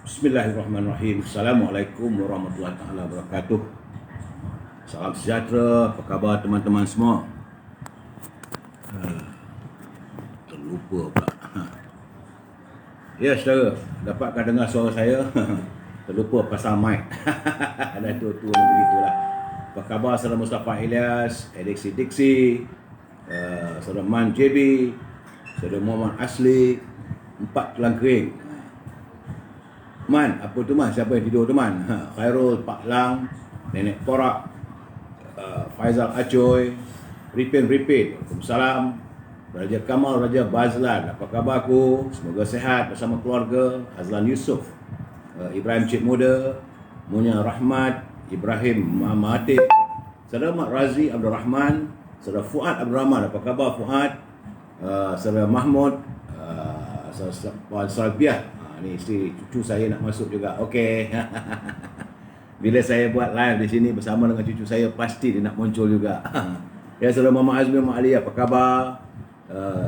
Bismillahirrahmanirrahim. Assalamualaikum warahmatullahi taala wabarakatuh. Salam sejahtera. Apa khabar teman-teman semua? Terlupa pula. Ya, saudara, dapatkah dengar suara saya? Terlupa pasang mic. Ada tu begitulah. Apa khabar saudara Mustafa Ilyas, Diksi, saudara Man JB, saudara Muhammad Asli, 4 tulang kering. Man, apa tu Man? Siapa yang tidur tu Man? Khairul, Pak Lang, Nenek Porak, Faizal Acoy, Ripin, Waalaikumsalam, Raja Kamal, Raja Bazlan, apa khabar aku? Semoga sehat bersama keluarga. Azlan Yusof, Ibrahim Cik Muda, Munya Rahmat, Ibrahim Muhammad Atib, Saudara Mat Razi Abdul Rahman, Saudara Fuad Abdul Rahman, apa khabar Fuad? Saudara Mahmud, Saudara Puan Salbiah. Ni isteri cucu saya nak masuk juga. Okey. Bila saya buat live di sini bersama dengan cucu saya, pasti dia nak muncul juga. Ya, saudara Muhammad Azmi Muhammad Ali, apa khabar?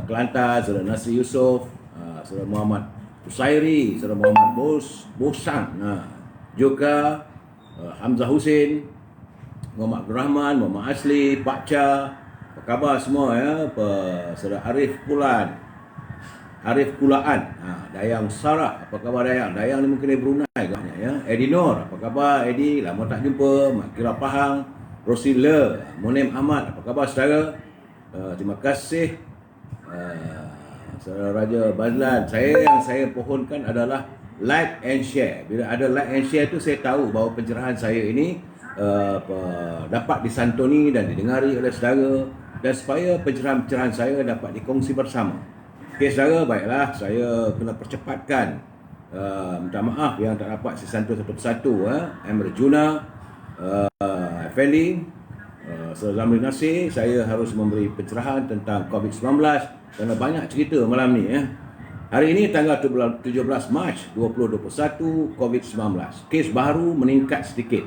Kelantan, saudara Nasri Yusof, saudara Muhammad Usairi, saudara Muhammad Bosang, juga Hamzah Husin, Muhammad Abdul Rahman, Muhammad Asli, Pak Cha, apa khabar semua ya? Saudara Arif Kulaan, Dayang Sarah, apa khabar Dayang? Dayang ni mungkin dari Brunei agaknya ya. Edi Nur, apa khabar Edi? Lama tak jumpa. Mak Kira Pahang, Rosila, Munim Ahmad, apa khabar saudara? Terima kasih saudara Raja Bazlan. Yang saya pohonkan adalah like and share. Bila ada like and share tu, saya tahu bahawa pencerahan saya ini dapat disantuni dan didengari oleh saudara, dan supaya pencerahan-pencerahan saya dapat dikongsi bersama. Okey saudara, baiklah, saya kena percepatkan. Minta maaf yang tak dapat saya santun satu-satu. Amir Juna, Effendi, Saudara Zamri Nasir. Saya harus memberi pencerahan tentang COVID-19 kerana banyak cerita malam ni. Hari ini tanggal 17 Mac 2021, COVID-19. Kes baru meningkat sedikit.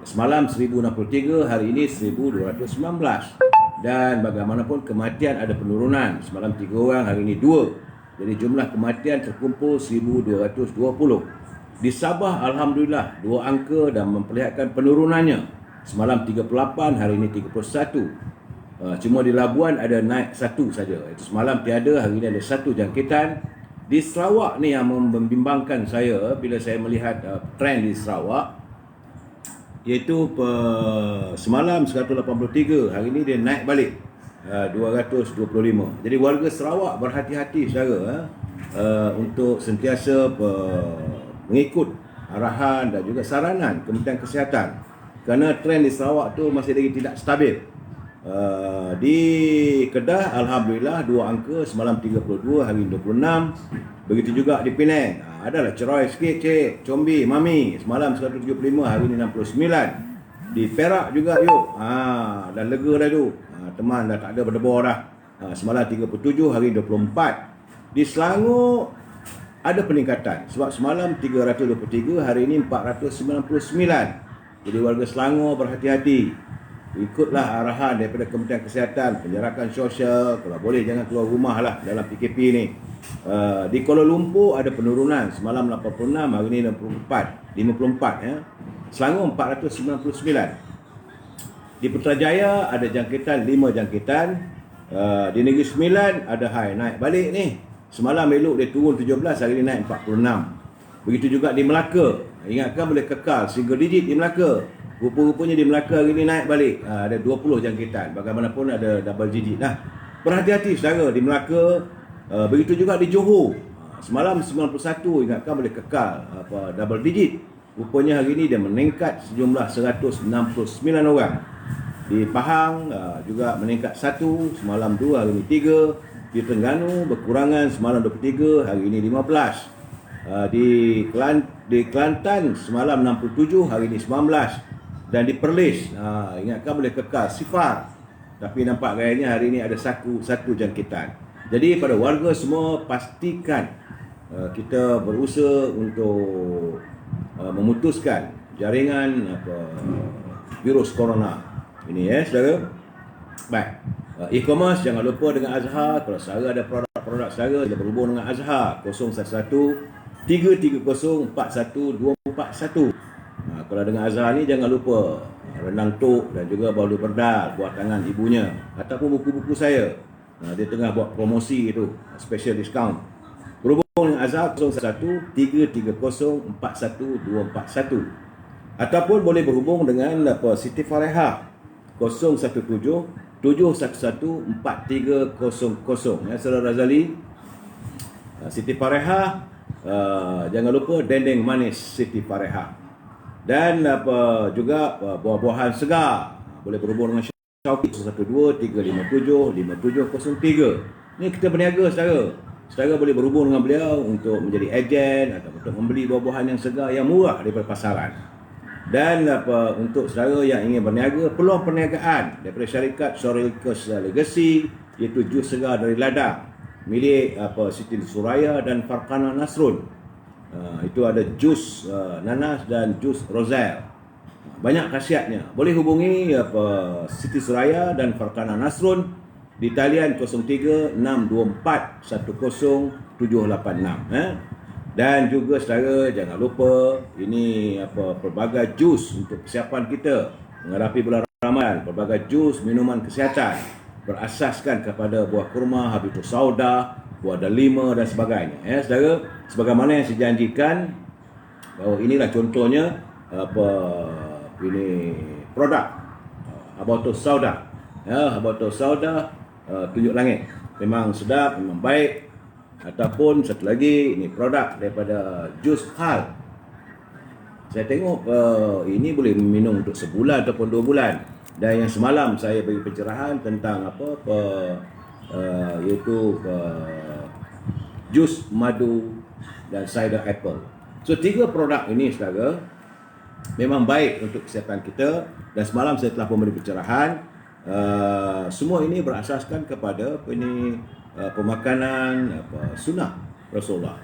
Semalam 1063, hari ini 1219. Dan bagaimanapun kematian ada penurunan. Semalam 3 orang, hari ini 2. Jadi jumlah kematian terkumpul 1220. Di Sabah alhamdulillah 2 angka dan memperlihatkan penurunannya. Semalam 38, hari ini 31. Cuma di Labuan ada naik 1 saja. Itu semalam tiada, hari ini ada 1 jangkitan. Di Sarawak ni yang membimbangkan saya bila saya melihat trend di Sarawak, iaitu semalam 183, hari ini dia naik balik 225. Jadi warga Sarawak berhati-hati saudara untuk sentiasa mengikut arahan dan juga saranan Kementerian Kesihatan, kerana trend di Sarawak tu masih lagi tidak stabil. Di Kedah alhamdulillah 2 angka, semalam 32, hari ini 26. Begitu juga di Penang. Adalah cerai sikit cik, Combi, Mami, semalam 175, hari ini 69. Di Perak juga yuk. Dah lega dah tu. Teman dah tak ada berdebar dah. Semalam 37, hari 24. Di Selangor ada peningkatan sebab semalam 323, hari ini 499. Jadi warga Selangor berhati-hati. Ikutlah arahan daripada Kementerian Kesihatan, penjarakan sosial, kalau boleh jangan keluar rumah lah dalam PKP ni. Di Kuala Lumpur ada penurunan, semalam 86, hari ini 54 ya. Selangor 499. Di Putrajaya ada jangkitan 5 jangkitan. Di Negeri Sembilan ada high, naik balik ni. Semalam elok dia turun 17, hari ini naik 46. Begitu juga di Melaka. Ingatkan boleh kekal single digit di Melaka. Rupa-rupanya di Melaka hari ini naik balik. Ada 20 jangkitan. Bagaimanapun ada double digit. Berhati-hati saudara di Melaka. Begitu juga di Johor. Semalam 91, ingatkan boleh kekal double digit. Rupanya hari ini dia meningkat sejumlah 169 orang. Di Pahang juga meningkat 1, semalam 2, hari ini 3. Di Terengganu berkurangan, semalam 23, hari ini 15. Di Kelantan semalam 67, hari ini 19. Dan di Perlis, ingatkan boleh kekal sifar. Tapi nampak gayanya hari ini ada satu jangkitan. Jadi pada warga semua, pastikan kita berusaha untuk memutuskan jaringan virus corona ini ya saudara. Baik, e-commerce jangan lupa dengan Azhar. Kalau saudara ada produk-produk saudara, kita berhubung dengan Azhar 011 33041241. Kalau dengan Azhar ni jangan lupa Renang Tok dan juga Baulu Berdal buat tangan ibunya, ataupun buku-buku saya. Dia tengah buat promosi tu, special discount. Berhubung dengan Azhar 0113304141, ataupun boleh berhubung dengan Siti Farehah 017-711-4300. Saudara Razali, Siti Farehah, jangan lupa dendeng manis Siti Farehah. Dan juga buah-buahan segar boleh berhubung dengan Syauqi 012-357-5703. Ni kita berniaga saudara. Saudara boleh berhubung dengan beliau untuk menjadi ejen atau untuk membeli buah-buahan yang segar yang murah daripada pasaran. Dan untuk saudara yang ingin berniaga, peluang perniagaan daripada syarikat Shoricus Legacy, iaitu jus segar dari ladang milik Siti Suraya dan Farqana Nasrun. Itu ada jus nanas dan jus roselle. Banyak khasiatnya. Boleh hubungi Siti Suraya dan Farqana Nasrun di talian 03-624-10786. Dan juga saudara jangan lupa ini pelbagai jus untuk persiapan kita menghadapi bulan Ramadan, pelbagai jus minuman kesihatan berasaskan kepada buah kurma, habitus sauda, buah delima dan sebagainya. Saudara, sebagaimana yang saya janjikan, bahawa inilah contohnya ini produk habitus sauda. Habitus sauda tunjuk langit. Memang sedap, memang baik. Ataupun satu lagi, ini produk daripada jus hal. Saya tengok ini boleh minum untuk sebulan ataupun 2 bulan. Dan yang semalam saya bagi pencerahan tentang iaitu jus madu dan cider apple. So 3 produk ini saudara memang baik untuk kesihatan kita, dan semalam saya telah memberi pencerahan. Semua ini berasaskan kepada pemakanan sunnah Rasulullah.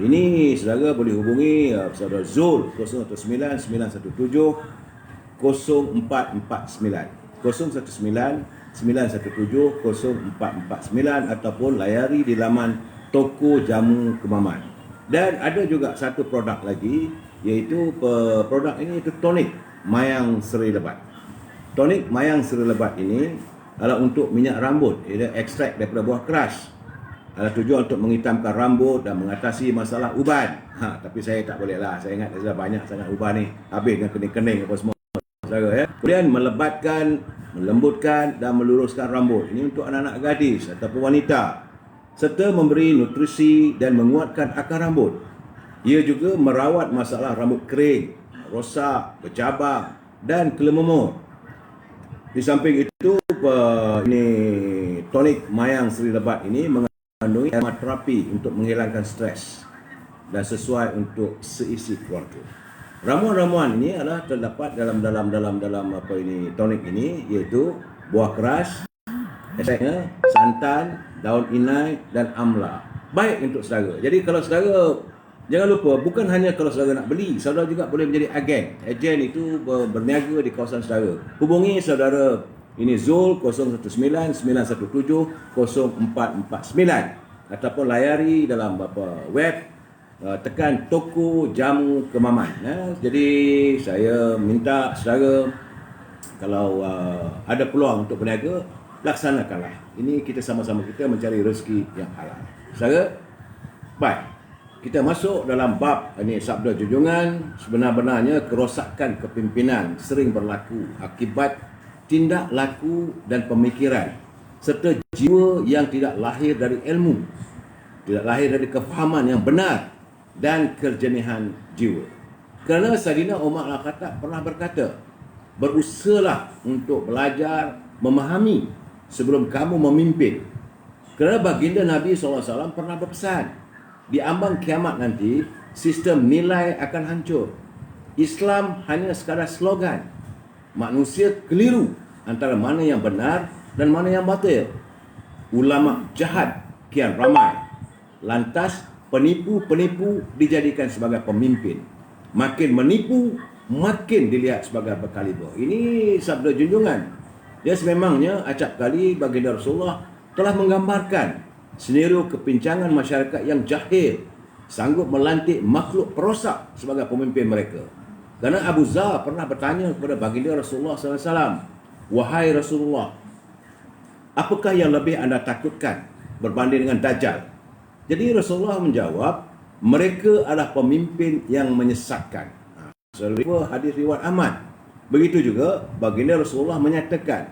Ini saudara boleh hubungi saudara Zul 0199170449 0199170449, ataupun layari di laman Toko Jamu Kemaman. Dan ada juga satu produk lagi, iaitu produk ini itu tonik mayang seri lebat. Tonik mayang seri lebat ini adalah untuk minyak rambut. Ia ekstrak daripada buah keras. Adalah tujuan untuk menghitamkan rambut dan mengatasi masalah uban. Tapi saya tak boleh lah. Saya ingat dah banyak sangat uban ni. Habis dengan kening-kening apa semua. Kemudian melebatkan, melembutkan dan meluruskan rambut. Ini untuk anak-anak gadis ataupun wanita. Serta memberi nutrisi dan menguatkan akar rambut. Ia juga merawat masalah rambut kering, rosak, bercabang dan kelememur. Di samping itu, ini tonik mayang seri lebat ini mengandungi aromaterapi untuk menghilangkan stres dan sesuai untuk seisi keluarga. Ramuan-ramuan ini adalah terdapat dalam tonik ini, iaitu buah keras, ekstraknya, santan, daun inai dan amla. Baik untuk saudara. Jadi kalau saudara, jangan lupa, bukan hanya kalau saudara nak beli, saudara juga boleh menjadi agen. Agen itu berniaga di kawasan saudara. Hubungi saudara ini Zul 0199170449, ataupun layari dalam web, tekan Toko Jamu Kemaman. Jadi saya minta saudara, kalau ada peluang untuk berniaga, laksanakanlah. Ini kita sama-sama kita mencari rezeki yang halal. Saudara, baik. Kita masuk dalam bab ini sabda junjungan. Sebenar-benarnya kerosakan kepimpinan sering berlaku akibat tindak laku dan pemikiran serta jiwa yang tidak lahir dari ilmu, tidak lahir dari kefahaman yang benar dan kejenihan jiwa. Kerana Sayyidina Umar Al-Khattab pernah berkata, berusahalah untuk belajar memahami sebelum kamu memimpin. Kerana baginda Nabi SAW pernah berpesan, di ambang kiamat nanti, sistem nilai akan hancur. Islam hanya sekadar slogan. Manusia keliru antara mana yang benar dan mana yang batil. Ulama jahat kian ramai. Lantas penipu-penipu dijadikan sebagai pemimpin. Makin menipu, makin dilihat sebagai berkaliber. Ini sabda junjungan. Dia sememangnya acap kali baginda Rasulullah telah menggambarkan senario kepincangan masyarakat yang jahil sanggup melantik makhluk perosak sebagai pemimpin mereka. Kerana Abu Zar pernah bertanya kepada baginda Rasulullah SAW, "Wahai Rasulullah, apakah yang lebih anda takutkan berbanding dengan Dajjal?" Jadi Rasulullah menjawab, mereka adalah pemimpin yang menyesatkan. Selalu hadis riwayat Ahmad. Begitu juga baginda Rasulullah menyatakan,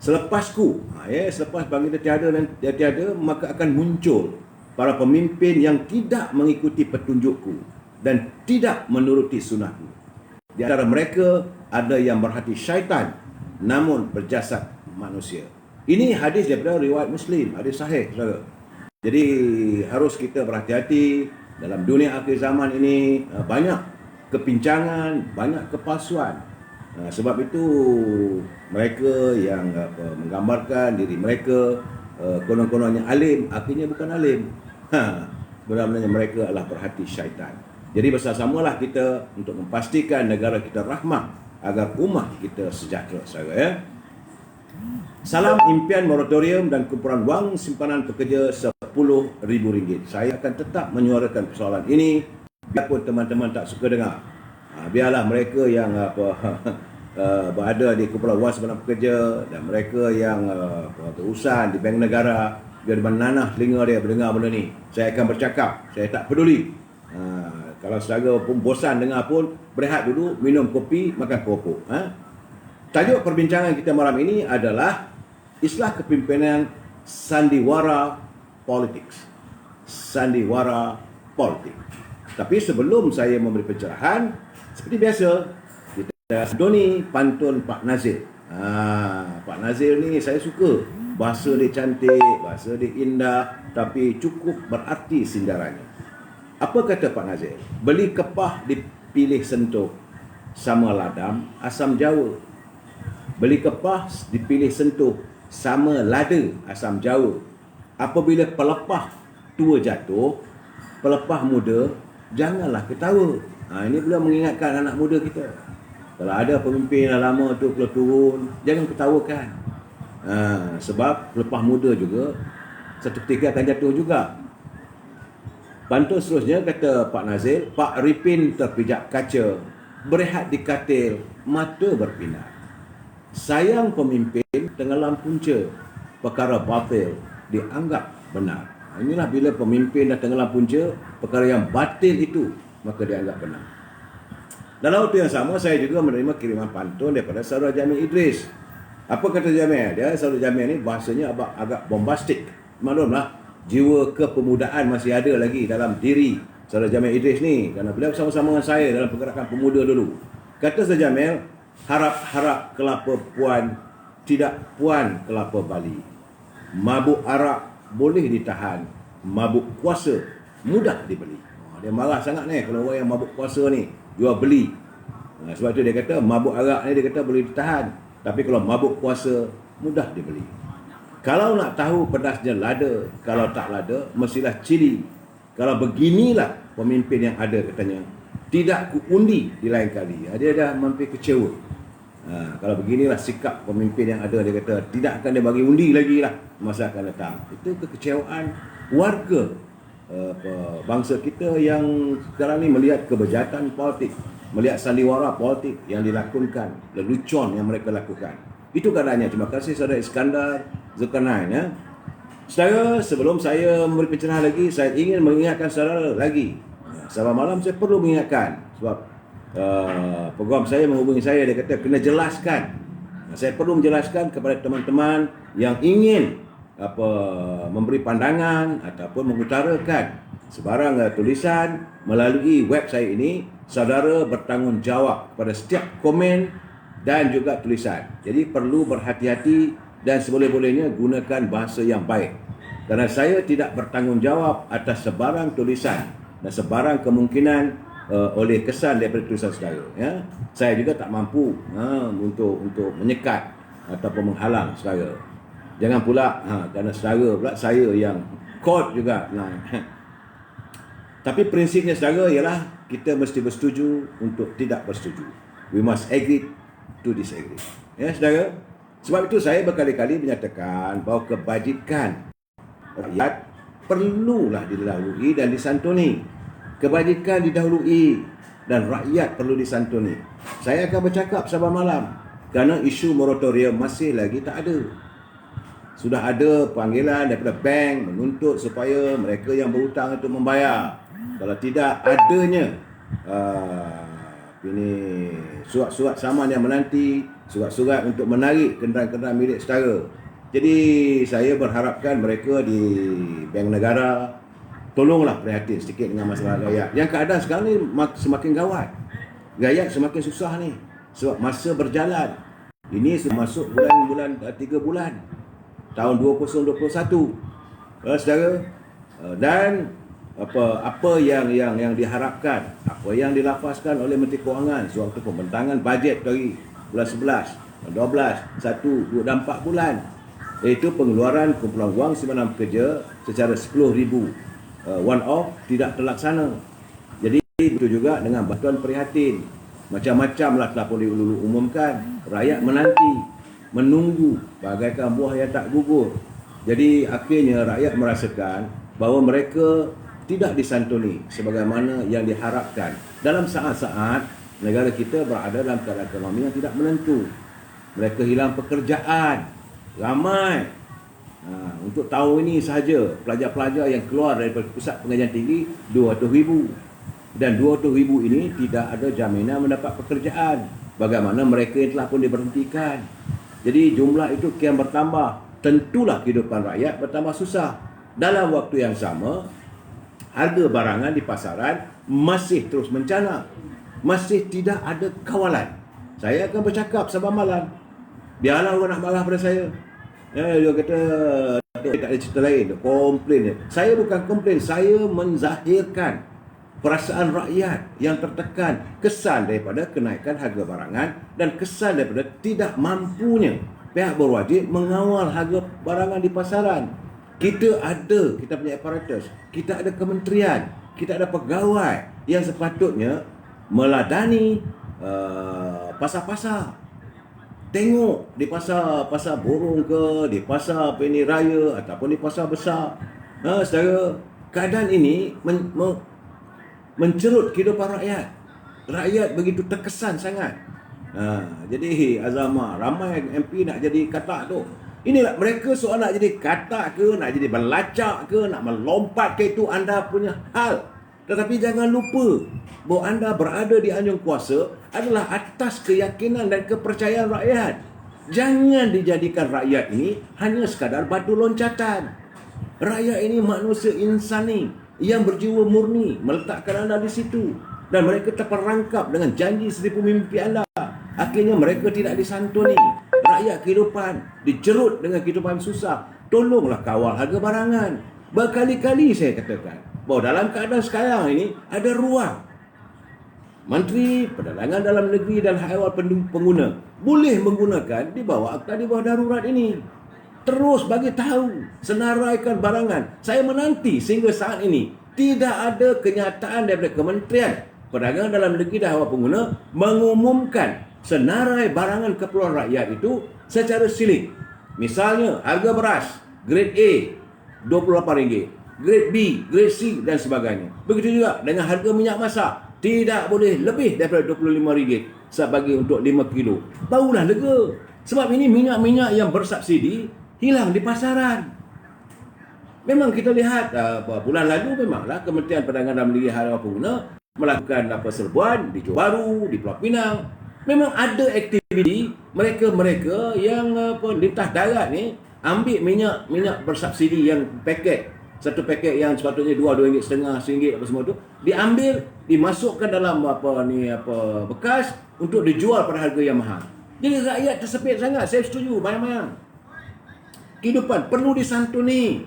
selepasku, selepas baginda tiada dan dia tiada, maka akan muncul para pemimpin yang tidak mengikuti petunjukku dan tidak menuruti sunnahku. Di antara mereka ada yang berhati syaitan namun berjasad manusia. Ini hadis daripada riwayat Muslim, hadis sahih, saudara. Jadi harus kita berhati-hati dalam dunia akhir zaman ini. Banyak kepincangan, banyak kepalsuan. Sebab itu mereka yang menggambarkan diri mereka konon-kononnya alim, akhirnya bukan alim. Sebenarnya mereka adalah berhati syaitan. Jadi bersama-samalah kita untuk memastikan negara kita rahmah agar umat kita sejahtera, saudara, ya. Salam impian moratorium dan kumpulan wang simpanan pekerja RM10,000. Saya akan tetap menyuarakan persoalan ini biarpun teman-teman tak suka dengar. Biarlah mereka yang berada di kumpulan wang simpanan pekerja dan mereka yang berurusan di bank negara, biar menanah telinga dia mendengar benda ni. Saya akan bercakap, saya tak peduli. Kalau saudara pun bosan dengar pun, berehat dulu, minum kopi, makan keropok. Tajuk perbincangan kita malam ini adalah Islah Kepimpinan Sandiwara Politics. Sandiwara Politik. Tapi sebelum saya memberi pencerahan, seperti biasa, kita doni pantun Pak Nazir. Pak Nazir ni saya suka. Bahasa dia cantik, bahasa dia indah, tapi cukup berarti sindarannya. Apa kata Pak Nazir? Beli kepah dipilih sentuh, sama ladam asam Jawa. Beli kepah dipilih sentuh, sama lada asam Jawa. Apabila pelepah tua jatuh, pelepah muda janganlah ketawa. Ini pula mengingatkan anak muda kita. Kalau ada pemimpin yang lama tu kalau turun, jangan ketawakan. Sebab pelepah muda juga satu ketika akan jatuh juga. Pantun seterusnya kata Pak Nazir, Pak Ripin terpijak kaca, berehat di katil, mata berpinar. Sayang pemimpin tenggelam punca, perkara batil dianggap benar. Inilah bila pemimpin dah tenggelam punca, perkara yang batil itu, maka dianggap benar. Dalam waktu yang sama, saya juga menerima kiriman pantun daripada saudara Jamil Idris. Apa kata Jamil? Saudara Jamil ni bahasanya agak bombastik. Maklumlah, jiwa kepemudaan masih ada lagi dalam diri saudara Jamil Idris ni, kerana beliau bersama-sama dengan saya dalam pergerakan pemuda dulu. Kata saudara Jamil, harap-harap kelapa puan, tidak puan kelapa Bali. Mabuk arak boleh ditahan, mabuk kuasa mudah dibeli. Dia marah sangat ni kalau orang yang mabuk kuasa ni jual beli. Sebab tu dia kata mabuk arak ni dia kata boleh ditahan, tapi kalau mabuk kuasa mudah dibeli. Kalau nak tahu pedasnya lada, kalau tak lada mestilah cili. Kalau beginilah pemimpin yang ada, katanya, tidak ku undi di lain kali. Dia dah mampir kecewa. Kalau beginilah sikap pemimpin yang ada, dia kata tidak akan dia bagi undi lagi lah masa akan datang. Itu kekecewaan warga bangsa kita yang sekarang ni melihat kebejatan politik, melihat sandiwara politik yang dilakukan, lelucon yang mereka lakukan. Itu keadaannya. Terima kasih saudara Iskandar Zulkarnain, ya. Saudara, sebelum saya memberi pencerahan lagi, saya ingin mengingatkan saudara lagi. Sahabat malam saya perlu mengingatkan sebab program saya menghubungi saya, dia kata kena jelaskan. Saya perlu menjelaskan kepada teman-teman yang ingin memberi pandangan ataupun mengutarakan sebarang tulisan melalui web saya ini. Saudara bertanggungjawab pada setiap komen dan juga tulisan. Jadi perlu berhati-hati dan seboleh-bolehnya gunakan bahasa yang baik. Kerana saya tidak bertanggungjawab atas sebarang tulisan dan sebarang kemungkinan oleh kesan daripada tulisan saudara. Ya. Saya juga tak mampu untuk menyekat ataupun menghalang saudara. Jangan pula kerana saudara pula saya yang court juga. Tapi prinsipnya saudara ialah kita mesti bersetuju untuk tidak bersetuju. We must agree to disagree. Ya saudara. Sebab itu saya berkali-kali menyatakan bahawa kebajikan rakyat perlulah dilalui dan disantuni. Kebajikan didahului dan rakyat perlu disantuni. Saya akan bercakap sabar malam kerana isu moratorium masih lagi tak ada. Sudah ada panggilan daripada bank menuntut supaya mereka yang berhutang itu membayar. Kalau tidak adanya ini surat-surat saman yang menanti, surat-surat untuk menarik kenderaan-kenderaan milik saudara. Jadi saya berharapkan mereka di Bank Negara tolonglah prihatin sedikit dengan masalah rakyat. Yang keadaan sekarang ni semakin gawat. Rakyat semakin susah ni sebab masa berjalan. Ini sudah masuk bulan 3 bulan tahun 2021. Saudara, dan apa yang diharapkan, apa yang dilafazkan oleh Menteri Kewangan sewaktu pembentangan bajet dari bulan 11, 12, 1, 2 dan 4 bulan, iaitu pengeluaran kumpulan wang simpanan kerja secara 10,000 one off tidak terlaksana. Jadi itu juga dengan bantuan prihatin. Macam-macam lah telah pun diumumkan. Rakyat menanti, menunggu bagaikan buah yang tak gugur. Jadi akhirnya rakyat merasakan bahawa mereka tidak disantuni sebagaimana yang diharapkan dalam saat-saat negara kita berada dalam keadaan ekonomi yang tidak menentu. Mereka hilang pekerjaan ramai. Untuk tahun ini sahaja pelajar-pelajar yang keluar daripada pusat pengajian tinggi 200,000, dan 200,000 ini tidak ada jaminan mendapat pekerjaan. Bagaimana mereka yang telah pun diberhentikan. Jadi jumlah itu kian bertambah. Tentulah kehidupan rakyat bertambah susah. Dalam waktu yang sama, harga barangan di pasaran masih terus mencana. Masih tidak ada kawalan. Saya akan bercakap sabar malam. Biarlah orang nak marah pada saya. Dia kata tak ada cerita lain, komplain. Saya bukan komplain, saya menzahirkan perasaan rakyat yang tertekan, kesan daripada kenaikan harga barangan dan kesan daripada tidak mampunya pihak berwajib mengawal harga barangan di pasaran. Kita punya aparatus, kita ada kementerian, kita ada pegawai yang sepatutnya meladani pasar-pasar. Tengok di pasar burung ke, di pasar Peni Raya ataupun di pasar besar. Saudara, keadaan ini mencerut kehidupan rakyat. Rakyat begitu terkesan sangat. Jadi Azamah, ramai MP nak jadi katak tu. Inilah mereka soal nak jadi katak ke, nak jadi belacak ke, nak melompat ke, itu anda punya hal. Tetapi jangan lupa bahawa anda berada di anjung kuasa adalah atas keyakinan dan kepercayaan rakyat. Jangan dijadikan rakyat ini hanya sekadar batu loncatan. Rakyat ini manusia insani yang berjiwa murni, meletakkan anda di situ. Dan mereka terperangkap dengan janji seribu mimpi anda. Akhirnya mereka tidak disantuni. Rakyat kehidupan dicerut dengan kehidupan susah. Tolonglah kawal harga barangan. Berkali-kali saya katakan bahawa dalam keadaan sekarang ini ada ruang. Menteri Perdagangan Dalam Negeri dan Hak Ehwal Pengguna boleh menggunakan di bawah akta di bawah darurat ini. Terus bagi tahu, senaraikan barangan. Saya menanti sehingga saat ini tidak ada kenyataan daripada Kementerian Perdagangan Dalam Negeri dan Hak Ehwal Pengguna mengumumkan senarai barangan keperluan rakyat itu secara silik. Misalnya harga beras grade A RM28, grade B, grade C dan sebagainya. Begitu juga dengan harga minyak masak, tidak boleh lebih daripada RM25 sebagi untuk 5 kilo. Barulah lega. Sebab ini minyak-minyak yang bersubsidi hilang di pasaran. Memang kita lihat bulan lalu memanglah Kementerian Perdagangan Dalam Negeri Hak Ehwal Pengguna melakukan serbuan di Johor Bahru, di Pulau Pinang. Memang ada aktiviti mereka-mereka yang lintas darat ni ambil minyak bersubsidi yang paket. Satu paket yang sepatutnya RM2.5, RM1 apa semua tu diambil, dimasukkan dalam bekas untuk dijual pada harga yang mahal. Jadi rakyat tersepit sangat. Saya setuju bayang-bayang. Kehidupan perlu disantuni.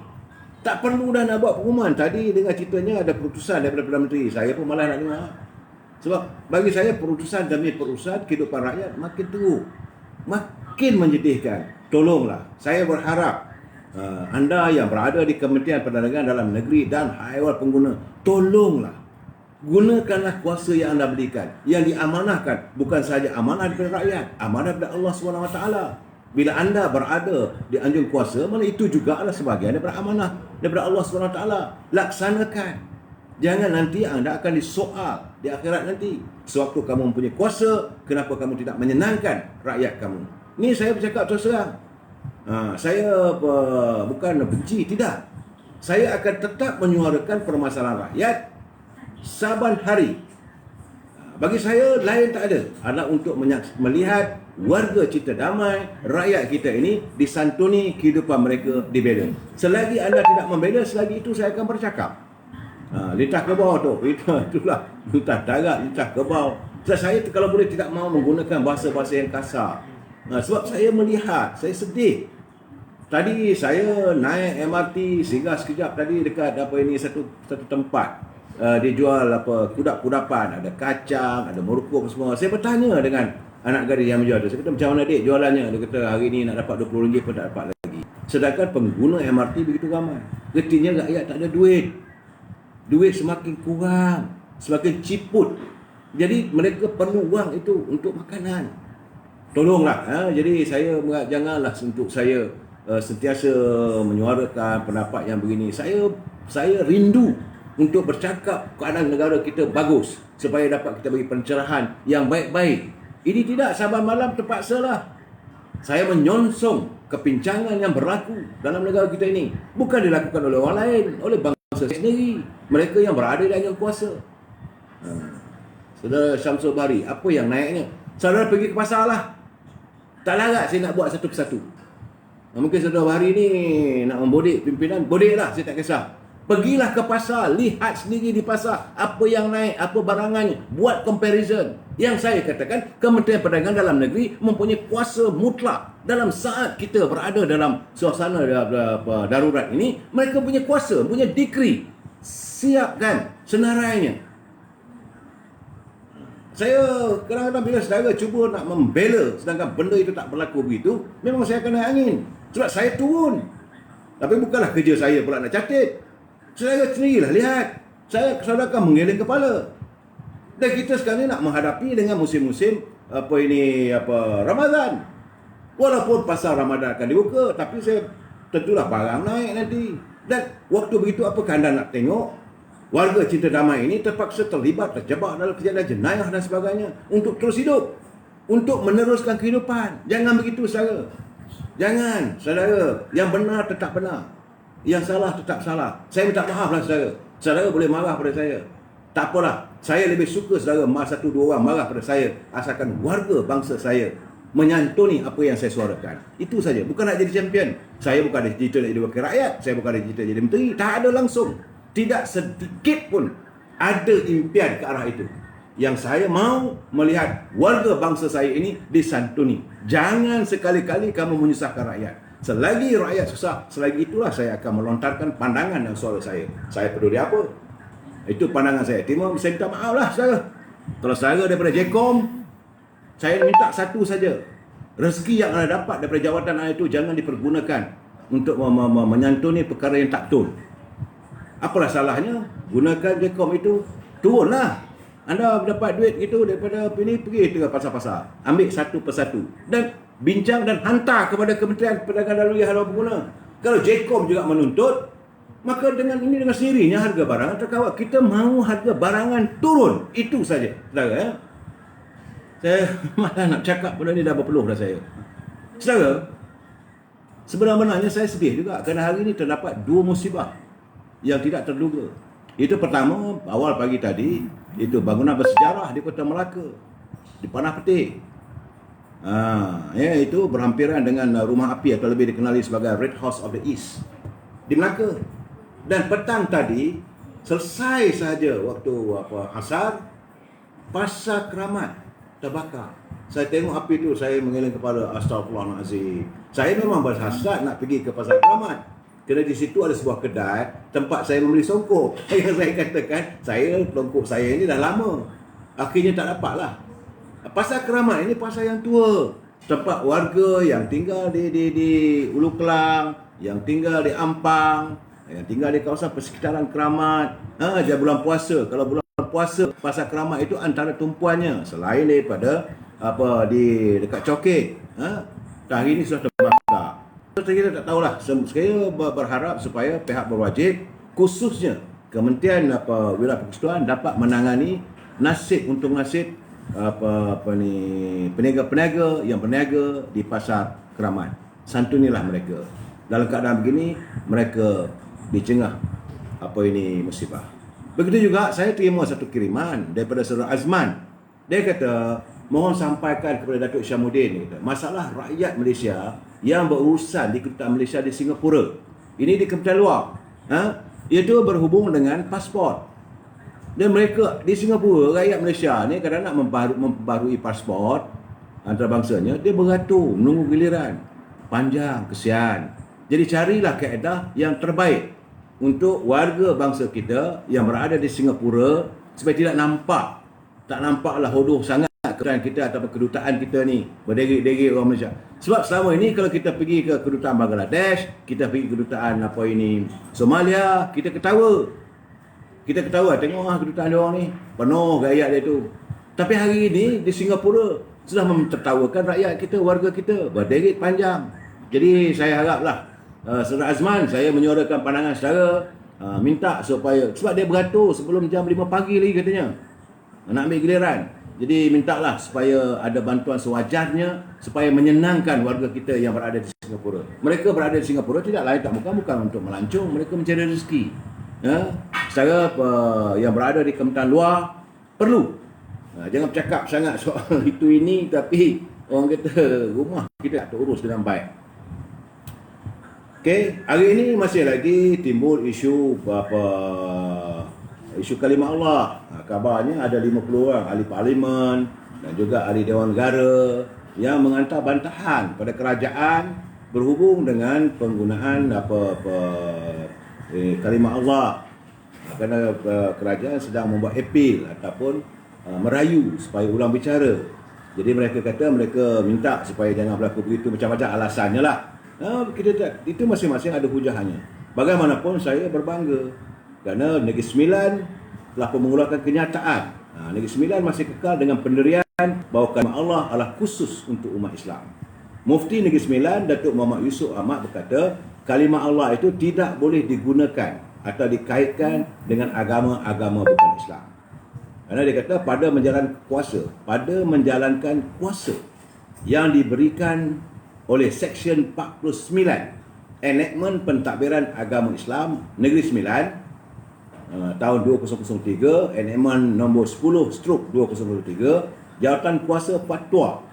Tak perlu dah nak buat pengumuman. Tadi dengar ceritanya ada keputusan daripada Perdana Menteri. Saya pun malas nak dengar. Sebab bagi saya perutusan demi perutusan kehidupan rakyat makin teruk, makin menyedihkan. Tolonglah, saya berharap anda yang berada di Kementerian Perdagangan Dalam Negeri dan Hak Ehwal Pengguna, tolonglah gunakanlah kuasa yang anda berikan, yang diamanahkan. Bukan sahaja amanah daripada rakyat, amanah daripada Allah SWT. Bila anda berada di anjung kuasa, mana itu juga adalah sebahagian daripada amanah daripada Allah SWT. Laksanakan. Jangan nanti anda akan disoal di akhirat nanti. Sewaktu kamu mempunyai kuasa, kenapa kamu tidak menyenangkan rakyat kamu? Ni saya bercakap terus terang. Saya bukan benci, tidak. Saya akan tetap menyuarakan permasalahan rakyat saban hari. Bagi saya lain tak ada. Adalah untuk melihat warga Cita Damai, rakyat kita ini disantuni, kehidupan mereka dibela. Selagi anda tidak membela, selagi itu saya akan bercakap. Litah kebau tu, itulah litah darat, litah kebau. Saya kalau boleh tidak mahu menggunakan bahasa-bahasa yang kasar. Sebab saya melihat, saya sedih. Tadi saya naik MRT singgah sekejap tadi dekat satu tempat. Dia jual kudapan, ada kacang, ada morokok semua. Saya bertanya dengan anak gadis yang menjual tu. Saya kata, macam mana dek jualannya? Dia kata hari ni nak dapat RM20 pun tak dapat lagi. Sedangkan pengguna MRT begitu ramai. Ketingnya rakyat tak ada duit. Duit semakin kurang, semakin ciput. Jadi mereka perlu wang itu untuk makanan. Tolonglah. Jadi saya janganlah untuk saya sentiasa menyuarakan pendapat yang begini. Saya rindu untuk bercakap keadaan negara kita bagus supaya dapat kita bagi pencerahan yang baik-baik. Ini tidak saban malam terpaksalah. Saya menyonsong kepincangan yang berlaku dalam negara kita ini. Bukan dilakukan oleh orang lain, oleh bangsa sendiri. Mereka yang berada di dalam kuasa. Saudara Syamsul Bahri, apa yang naiknya? Saudara pergi ke pasar lah. Tak larat saya nak buat satu persatu. Mungkin saudara Bahri ni nak membodek pimpinan, bodeklah, saya tak kisah. Pergilah ke pasar, lihat sendiri di pasar apa yang naik, apa barangannya, buat comparison. Yang saya katakan, Kementerian Perdagangan Dalam Negeri mempunyai kuasa mutlak. Dalam saat kita berada dalam suasana darurat ini, mereka punya kuasa, punya dekri. Siapkan senarainya. Saya kadang-kadang bila saudara cuba nak membela sedangkan benda itu tak berlaku begitu, memang saya kena angin. Sebab saya turun. Tapi bukanlah kerja saya pula nak catat. Saudara sendirilah lihat. Saudara akan menggeleng kepala. Dan kita sekarang ni nak menghadapi dengan musim-musim Ramadan. Walaupun pasar Ramadan akan dibuka, tapi saya tentulah barang naik nanti. Dan waktu begitu apakah anda nak tengok warga Cita Damai ini terpaksa terlibat, terjebak dalam kejadian jenayah dan sebagainya untuk terus hidup, untuk meneruskan kehidupan. Jangan begitu saudara. Jangan, saudara. Yang benar tetap benar, yang salah tetap salah. Saya minta maaf lah saudara. Saudara boleh marah pada saya, tak apalah. Saya lebih suka saudara satu dua orang marah pada saya, asalkan warga bangsa saya menyantuni apa yang saya suarakan. Itu saja. Bukan nak jadi champion. Saya bukan ada cita nak jadi wakil rakyat. Saya bukan ada cita jadi menteri. Tak ada langsung. Tidak sedikit pun ada impian ke arah itu. Yang saya mahu melihat warga bangsa saya ini disantuni. Jangan sekali-kali kamu menyusahkan rakyat. Selagi rakyat susah, selagi itulah saya akan melontarkan pandangan dan suara saya. Saya peduli apa? Itu pandangan saya. Saya minta maaf lah saudara. Kalau saudara daripada JKOM, saya minta satu saja. Rezeki yang anda dapat daripada jawatan anda itu jangan dipergunakan untuk menyantuni perkara yang tak betul. Apalah salahnya? Gunakan JKOM itu, turunlah. Anda dapat duit itu daripada ini, pergi ke pasar-pasar. Ambil satu persatu. Dan bincang dan hantar kepada Kementerian Perdagangan Dalam Negeri Haluan Pengguna. Kalau JKOM juga menuntut, maka dengan sendirinya harga barangan terkawal. Kita mahu harga barangan turun. Itu saja. Saudara, ya? Saya malah nak cakap benda ni dah berpeluh dah saya. Saudara, sebenarnya saya sedih juga kerana hari ini terdapat dua musibah yang tidak terduga. Itu pertama, awal pagi tadi, itu bangunan bersejarah di Kota Melaka, di Panah Petik. Itu berhampiran dengan rumah api atau lebih dikenali sebagai Red House of the East di Melaka. Dan petang tadi, selesai sahaja waktu asar, Pasar Keramat terbakar. Saya tengok api itu, saya mengeleng kepala, astagfirullahalazim. Saya memang berhasrat nak pergi ke Pasar Keramat. Kerana di situ ada sebuah kedai tempat saya membeli songkok. Yang saya katakan, songkok saya ini dah lama. Akhirnya tak dapatlah. Pasar Keramat ini pasar yang tua. Tempat warga yang tinggal di Ulu Kelang, yang tinggal di Ampang, yang tinggal di kawasan persekitaran Keramat. Dia bulan puasa. Kalau bulan puasa, Pasar Keramat itu antara tumpuannya. Selain daripada dekat Coket. Hari ini sudah terbakar. Kita tak tahulah. Saya berharap supaya pihak berwajib, khususnya Kementerian Wilayah Persekutuan dapat menangani nasib peniaga-peniaga yang berniaga di pasar Keramat. Santunilah mereka. Dalam keadaan begini, mereka dicengah musibah. Begitu juga saya terima satu kiriman daripada Saudara Azman. Dia kata, mohon sampaikan kepada Datuk Syamuddin, kata, masalah rakyat Malaysia yang berurusan di Kedutaan Malaysia di Singapura. Ini di Kementerian Luar. Itu berhubung dengan pasport. Dan mereka di Singapura, rakyat Malaysia ni kadang nak memperbarui pasport antarabangsanya, dia beratur menunggu giliran. Panjang, kesian. Jadi carilah kaedah yang terbaik untuk warga bangsa kita yang berada di Singapura supaya tidak nampak, tak nampaklah hodoh sangat kedutaan kita atau kedutaan kita ni berdegik-degik orang Malaysia. Sebab selama ini kalau kita pergi ke kedutaan Bangladesh, kita pergi ke kedutaan Somalia, kita ketawa. Kita ketawa tengok kedutaan dia orang ni penuh rakyat dia tu. Tapi hari ini di Singapura sudah mentertawakan rakyat kita, warga kita berderet panjang. Jadi saya haraplah Saudara Azman, saya menyuarakan pandangan saudara, minta supaya, sebab dia beratur sebelum jam 5 pagi lagi katanya nak ambil giliran. Jadi mintalah supaya ada bantuan sewajarnya supaya menyenangkan warga kita yang berada di Singapura. Mereka berada di Singapura tidak lain tak bukan untuk melancong, mereka mencari rezeki. Secara yang berada di Kementerian Luar perlu jangan bercakap sangat soal itu ini, tapi orang kata rumah kita tak terurus dengan baik. Okey, hari ini masih lagi timbul isu isu kalimah Allah. Kabarnya ada 50 orang ahli parlimen dan juga ahli Dewan Negara yang menghantar bantahan pada kerajaan berhubung dengan penggunaan kalimah Allah, kerana kerajaan sedang membuat appeal ataupun merayu supaya ulang bicara. Jadi mereka kata mereka minta supaya jangan berlaku begitu, macam-macam alasannya lah. Itu masing-masing ada hujahnya. Bagaimanapun saya berbangga kerana Negeri Sembilan telah mengeluarkan kenyataan. Negeri Sembilan masih kekal dengan pendirian bahawa kalimah Allah adalah khusus untuk umat Islam. Mufti Negeri Sembilan, Datuk Muhammad Yusof Ahmad berkata, kalimah Allah itu tidak boleh digunakan atau dikaitkan dengan agama-agama bukan Islam. Kerana dia kata pada menjalankan kuasa yang diberikan oleh Seksyen 49 Enactment Pentadbiran Agama Islam Negeri Sembilan tahun 2003, Enactment nombor 10/2003, Jawatan Kuasa Fatwa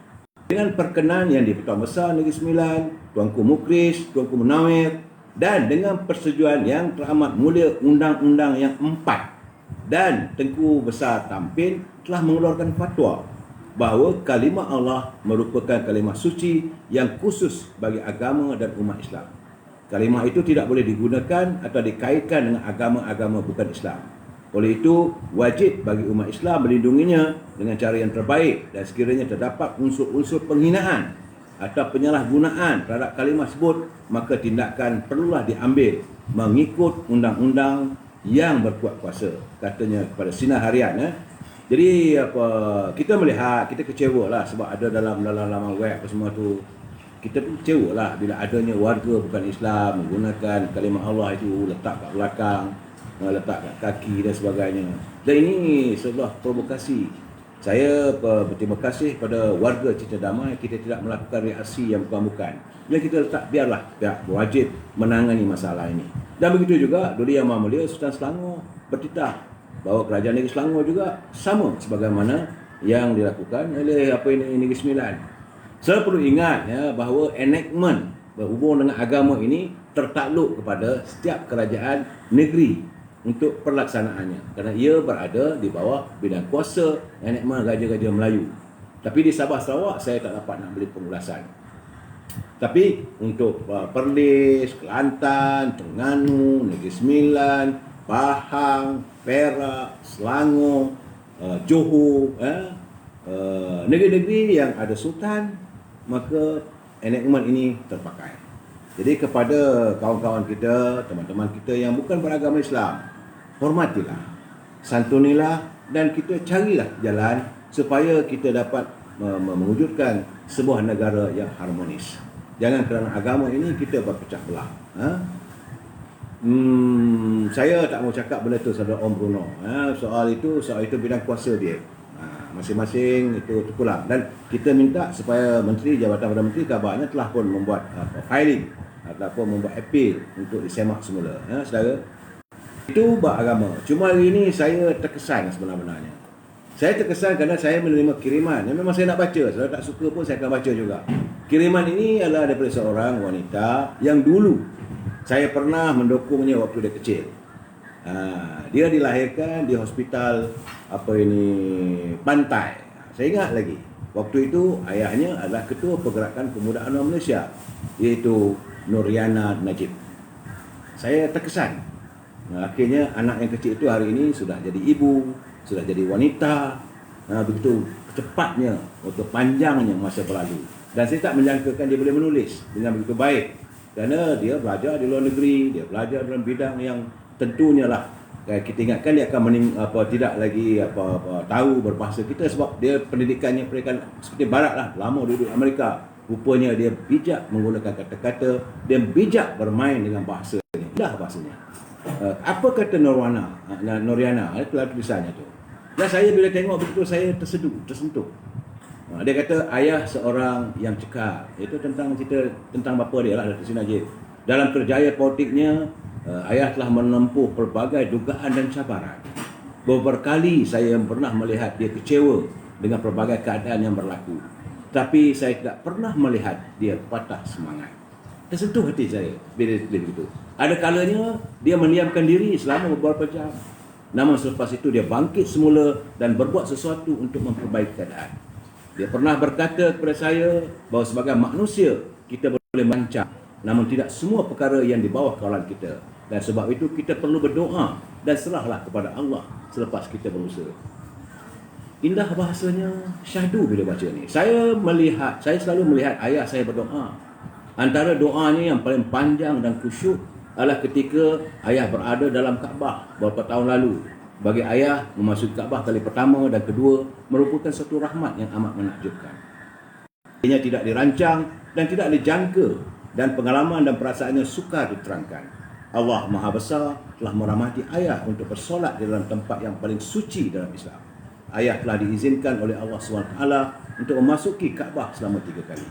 dengan perkenan yang di-Pertuan Besar Negeri Sembilan, Tuanku Mukris, Tuanku Munawir, dan dengan persetujuan yang teramat mulia Undang-Undang yang 4 dan Tengku Besar Tampin telah mengeluarkan fatwa bahawa kalimah Allah merupakan kalimah suci yang khusus bagi agama dan umat Islam. Kalimah itu tidak boleh digunakan atau dikaitkan dengan agama-agama bukan Islam. Oleh itu, wajib bagi umat Islam melindunginya dengan cara yang terbaik, dan sekiranya terdapat unsur-unsur penghinaan atau penyalahgunaan terhadap kalimah tersebut, maka tindakan perlulah diambil mengikut undang-undang yang berkuat kuasa, katanya kepada Sinar Harian. Jadi kita melihat, kita kecewa lah sebab ada dalam laman web semua tu, kita pun kecewa lah bila adanya warga bukan Islam menggunakan kalimah Allah itu letak kat belakang, letak kat kaki dan sebagainya. Dan ini sebuah provokasi. Saya berterima kasih pada warga Citra Damai, kita tidak melakukan reaksi yang bukan-bukan. Yang kita letak, biarlah pihak wajib menangani masalah ini. Dan begitu juga Duli Yang Maha Mulia Sultan Selangor bertitah bahawa kerajaan Negeri Selangor juga sama sebagaimana yang dilakukan oleh Negeri Sembilan. Saya perlu ingat bahawa enactment berhubung dengan agama ini tertakluk kepada setiap kerajaan negeri untuk pelaksanaannya, kerana ia berada di bawah bidang kuasa enactment Raja-Raja Melayu. Tapi di Sabah Sarawak saya tak dapat nak beri pengulasan. Tapi untuk Perlis, Kelantan, Terengganu, Negeri Sembilan, Pahang, Perak, Selangor, Johor, negeri-negeri yang ada sultan, maka enactment ini terpakai. Jadi kepada kawan-kawan kita, teman-teman kita yang bukan beragama Islam, hormatilah, santunilah, dan kita carilah jalan supaya kita dapat mewujudkan sebuah negara yang harmonis. Jangan kerana agama ini kita berpecah belah. Saya tak mau cakap benda tu saudara Om Bruno. Soal itu bidang kuasa dia. Masing-masing itu terpulang. Dan kita minta supaya Menteri Jabatan Perdana Menteri kabarnya telah pun membuat filing ataupun membuat appeal untuk disemak semula. Saudara, itu bab agama. Cuma hari ini saya terkesan sebenarnya. Saya terkesan kerana saya menerima kiriman yang memang saya nak baca. Kalau tak suka pun saya akan baca juga. Kiriman ini adalah daripada seorang wanita yang dulu saya pernah mendukungnya waktu dia kecil. Dia dilahirkan di hospital Pantai. Saya ingat lagi. Waktu itu ayahnya adalah Ketua Pergerakan Pemuda UMNO Malaysia, iaitu Noriana Najib. Saya terkesan. Akhirnya anak yang kecil itu hari ini sudah jadi ibu, sudah jadi wanita. Begitu cepatnya atau panjangnya masa berlalu. Dan saya tak menjangkakan dia boleh menulis dengan begitu baik. Kerana dia belajar di luar negeri, dia belajar dalam bidang yang tentunya lah kita ingatkan dia akan tidak lagi tahu berbahasa kita sebab dia pendidikannya seperti barat lah, lama duduk di Amerika. Rupanya dia bijak menggunakan kata-kata, dia bijak bermain dengan bahasa ni. Dah bahasanya. Apa kata Noriana? Itulah tulisannya tu. Dan saya bila tengok begitu saya tersentuh. Dia kata ayah seorang yang cekal. Itu tentang cerita tentang bapa dia lah, Datuk Seri Najib. Dalam kerjaya politiknya, ayah telah menempuh pelbagai dugaan dan cabaran. Beberapa kali saya pernah melihat dia kecewa dengan pelbagai keadaan yang berlaku. Tapi saya tidak pernah melihat dia patah semangat. Tersentuh hati saya bila begitu. Ada kalanya dia mendiamkan diri selama beberapa jam. Namun selepas itu dia bangkit semula dan berbuat sesuatu untuk memperbaiki keadaan. Dia pernah berkata kepada saya bahawa sebagai manusia kita boleh merancang, namun tidak semua perkara yang di bawah kawalan kita. Dan sebab itu kita perlu berdoa dan serahlah kepada Allah selepas kita berusaha. Indah bahasanya, syahdu bila baca ni. Saya selalu melihat ayah saya berdoa. Antara doanya yang paling panjang dan khusyuk adalah ketika ayah berada dalam Kaabah beberapa tahun lalu. Bagi ayah, memasuki Kaabah kali pertama dan kedua merupakan satu rahmat yang amat menakjubkan. Ia tidak dirancang dan tidak dijangka, dan pengalaman dan perasaannya sukar diterangkan. Allah Maha Besar telah merahmati ayah untuk bersolat di dalam tempat yang paling suci dalam Islam. Ayah telah diizinkan oleh Allah SWT untuk memasuki Kaabah selama 3 kali.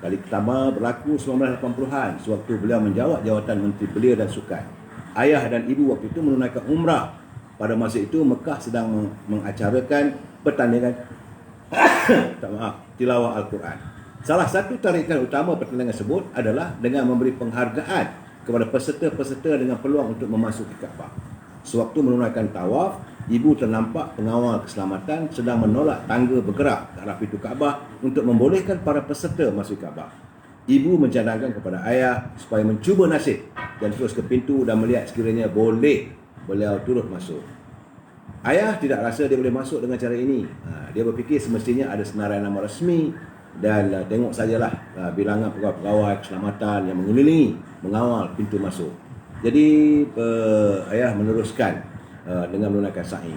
Kali pertama berlaku 1980-an sewaktu beliau menjawat jawatan Menteri Belia dan Sukan. Ayah dan ibu waktu itu menunaikan umrah. Pada masa itu Mekah sedang mengacarakan pertandingan tilawah Al-Quran. Salah satu tarikan utama pertandingan tersebut adalah dengan memberi penghargaan kepada peserta-peserta dengan peluang untuk memasuki Kaabah. Sewaktu menunaikan tawaf, ibu ternampak pengawal keselamatan sedang menolak tangga bergerak ke arah pintu Kaabah untuk membolehkan para peserta masuk Kaabah. Ibu mencadangkan kepada ayah supaya mencuba nasib dan terus ke pintu dan melihat sekiranya boleh beliau turut masuk. Ayah tidak rasa dia boleh masuk dengan cara ini. Dia berfikir semestinya ada senarai nama rasmi dan tengok sajalah bilangan pegawai keselamatan yang mengelilingi mengawal pintu masuk. Jadi ayah meneruskan dengan menggunakan sa'i.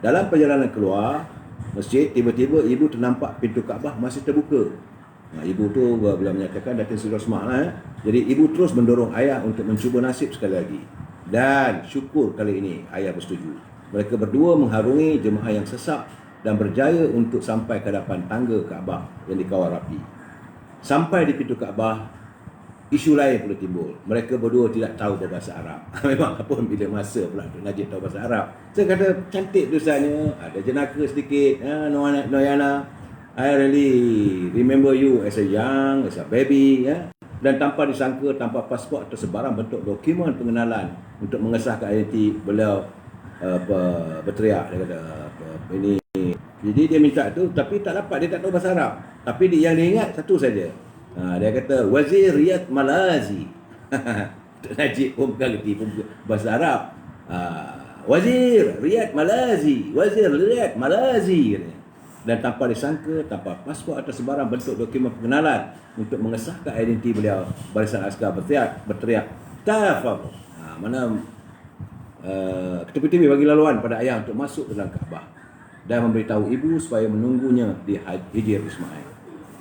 Dalam perjalanan keluar masjid, tiba-tiba ibu ternampak pintu Kaabah masih terbuka. Ibu tu bila menyatakan Datin Seri Rosmah. Jadi ibu terus mendorong ayah untuk mencuba nasib sekali lagi. Dan syukur kali ini ayah bersetuju. Mereka berdua mengharungi jemaah yang sesak dan berjaya untuk sampai ke hadapan tangga Kaabah yang dikawal rapi. Sampai di pintu Kaabah, isu lain pula timbul. Mereka berdua tidak tahu berbahasa Arab. Memang apa bila masa pula Najib tahu bahasa Arab. Saya kata cantik tulisannya, ada jenaka sedikit, Noyana, I really remember you as a young, as a baby, Dan tanpa disangka, tanpa pasport atau sebarang bentuk dokumen pengenalan untuk mengesahkan identiti, beliau berteriak. Dia kata ini. Jadi dia minta tu, tapi tak dapat, dia tak tahu bahasa Arab. Tapi yang dia ingat satu saja. Dia kata Wazir Riyad Malazi. Najib pun bukan kerti bahasa Arab. Wazir Riyad Malazi, Wazir Riyad Malazi. Dan tanpa disangka, tanpa pasport atau sebarang bentuk dokumen pengenalan untuk mengesahkan identiti beliau, barisan askar berteriak tafadhal. Ketepi-tepi bagi laluan pada ayah untuk masuk ke dalam Kaabah dan memberitahu ibu supaya menunggunya di Hijr Ismail.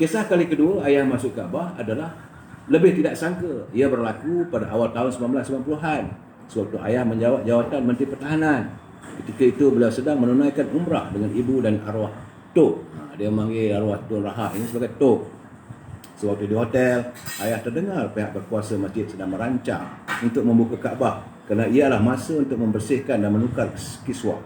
Kisah kali kedua ayah masuk Kaabah adalah lebih tidak sangka. Ia berlaku pada awal tahun 1990-an. sewaktu ayah menjawab jawatan Menteri Pertahanan. Ketika itu beliau sedang menunaikan umrah dengan ibu dan arwah Tok. Dia memanggil arwah Tun Rahah ini sebagai Tok. Sewaktu di hotel, ayah terdengar pihak berkuasa masjid sedang merancang untuk membuka Kaabah kerana ialah masa untuk membersihkan dan menukar kiswah.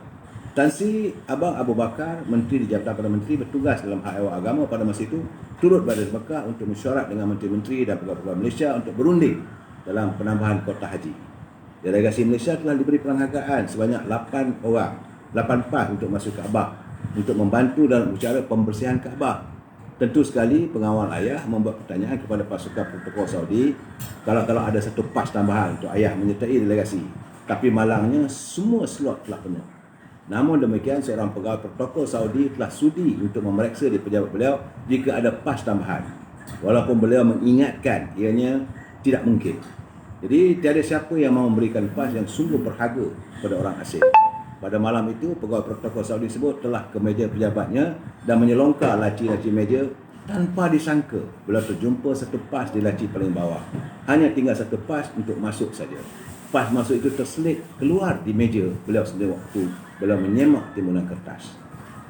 Tan Sri Abang Abu Bakar, Menteri di Jabatan Perdana Menteri bertugas dalam hal ehwal agama pada masa itu, turut berada di Mekah untuk mesyuarat dengan Menteri-Menteri dan pegawai-pegawai Malaysia untuk berunding dalam penambahan kota haji. Delegasi Malaysia telah diberi penghargaan sebanyak 8 orang, 8 PAS untuk masuk Kaabah untuk membantu dalam usaha pembersihan Kaabah. Tentu sekali pengawal ayah membuat pertanyaan kepada pasukan protokol Saudi kalau ada satu PAS tambahan untuk ayah menyertai delegasi. Tapi malangnya semua slot telah penuh. Namun demikian, seorang pegawai protokol Saudi telah sudi untuk memeriksa di pejabat beliau jika ada PAS tambahan. Walaupun beliau mengingatkan ianya tidak mungkin. Jadi tiada siapa yang mahu memberikan PAS yang sungguh berharga kepada orang asing. Pada malam itu, pegawai protokol Saudi tersebut telah ke meja pejabatnya dan menyelongkar laci-laci meja tanpa disangka. Beliau terjumpa satu PAS di laci paling bawah. Hanya tinggal satu PAS untuk masuk saja. PAS masuk itu terselit keluar di meja beliau sendiri waktu beliau menyemak timbunan kertas.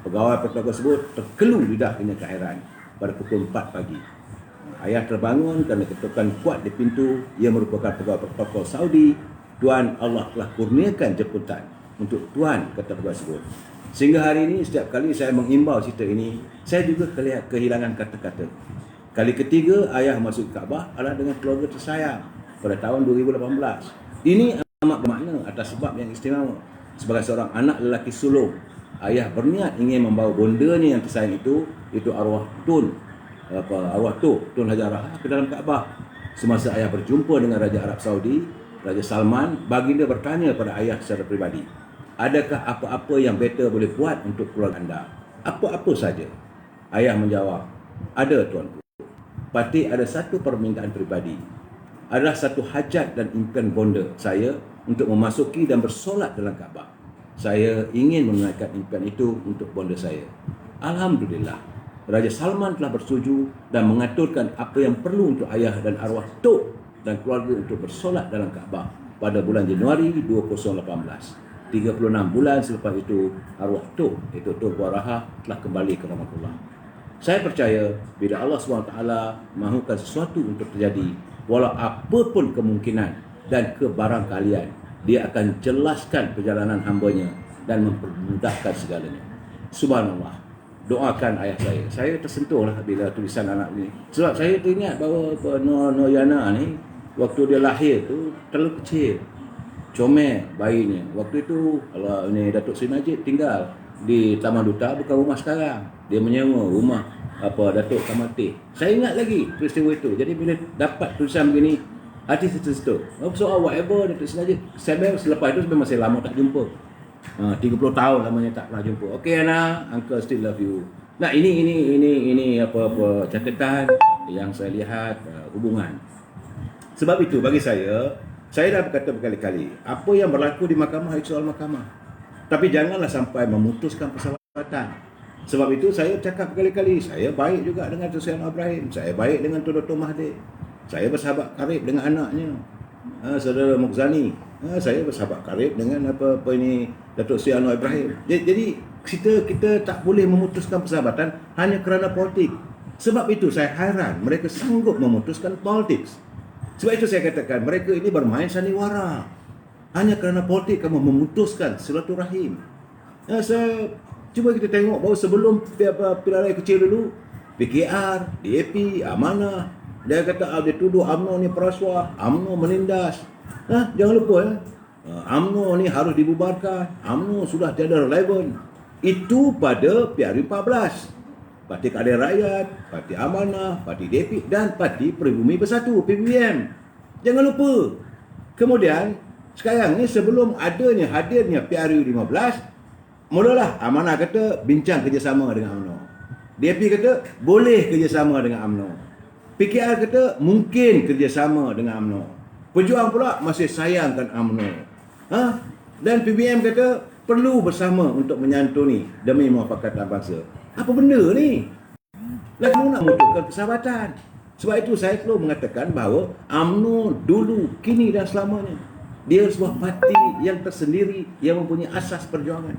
Pegawai protokol tersebut terkelu lidah dengan kehairan pada pukul 4 pagi. Ayah terbangun kerana ketukan kuat di pintu. Ia merupakan pegawai protokol Saudi. Tuan Allah telah kurniakan jemputan untuk Tuan, kata pegawai tersebut. Sehingga hari ini setiap kali saya mengimbau cerita ini, saya juga kehilangan kata-kata. Kali ketiga ayah masuk Kaabah adalah dengan keluarga tersayang pada tahun 2018. Ini amat bermakna atas sebab yang istimewa. Sebagai seorang anak lelaki sulung, ayah berniat ingin membawa bondanya yang tersayang itu, iaitu arwah Tun Haji Rahah ke dalam Kaabah. Semasa ayah berjumpa dengan Raja Arab Saudi, Raja Salman, baginda bertanya pada ayah secara peribadi, adakah apa-apa yang better boleh buat untuk keluarga anda? Apa-apa saja. Ayah menjawab, ada tuanku. Patih ada satu permintaan peribadi. Adalah satu hajat dan impian bonda saya untuk memasuki dan bersolat dalam Kaabah. Saya ingin menunaikan impian itu untuk bonda saya. Alhamdulillah, Raja Salman telah bersetuju dan mengaturkan apa yang perlu untuk ayah dan arwah Tok dan keluarga untuk bersolat dalam Kaabah pada bulan Januari 2018. 36 bulan selepas itu, arwah Tok, iaitu Tun Puan Rahah, telah kembali ke rahmatullah. Saya percaya bila Allah SWT mahukan sesuatu untuk terjadi, walau apapun kemungkinan dan kebarangkalian, dia akan jelaskan perjalanan hambanya dan mempermudahkan segalanya. Subhanallah. Doakan ayah saya. Saya tersentuhlah bila tulisan anak ini. Sebab saya teringat bahawa Noyana ni, waktu dia lahir tu terlalu kecil. Comel bayinya. Waktu itu kalau ni Datuk Seri Najib tinggal di Taman Duta, bukan rumah sekarang. Dia menyewa rumah Datuk Kamati. Saya ingat lagi peristiwa itu. Jadi bila dapat tulisan begini, hati tersentuh. So whatever Datuk Seri Najib, saya selepas itu memang saya lama tak jumpa. 30 tahun lamanya tak pernah jumpa. Okey Ana, uncle still love you. Nah, ini apa catatan yang saya lihat hubungan. Sebab itu bagi saya dah berkata berkali-kali, apa yang berlaku di mahkamah itu soal mahkamah. Tapi janganlah sampai memutuskan persahabatan. Sebab itu saya cakap berkali-kali, saya baik juga dengan Datuk Seri Anwar Ibrahim, saya baik dengan Tun Dr. Mahathir. Saya bersahabat karib dengan anaknya, Saudara Mukzani. Saya bersahabat karib dengan Datuk Seri Anwar Ibrahim. Jadi kita tak boleh memutuskan persahabatan hanya kerana politik. Sebab itu saya hairan mereka sanggup memutuskan politik. Sebab itu saya katakan mereka ini bermain sandiwara. Hanya kerana politik kamu memutuskan silaturahim. Cuba kita tengok bahawa sebelum pilihan raya kecil dulu, PKR, DAP, Amanah, dia kata dia tuduh UMNO ni perasuah, UMNO menindas. Jangan lupa UMNO ni harus dibubarkan, UMNO sudah tiada relevan. Itu pada PRU 14. Parti Keadilan Rakyat, Parti Amanah, Parti DAP dan Parti Peribumi Bersatu, PBBM. Jangan lupa. Kemudian sekarang ni sebelum hadirnya PRU 15, mulalah Amanah kata bincang kerjasama dengan UMNO. DAP kata boleh kerjasama dengan UMNO. PKR kata mungkin kerjasama dengan UMNO. Pejuang pula masih sayangkan UMNO. Dan PBM kata perlu bersama untuk menyantuni demi muafakatan bangsa. Apa benda ni? Lagi nak membutuhkan persahabatan. Sebab itu saya selalu mengatakan bahawa UMNO dulu, kini dan selamanya. Dia sebuah parti yang tersendiri yang mempunyai asas perjuangan.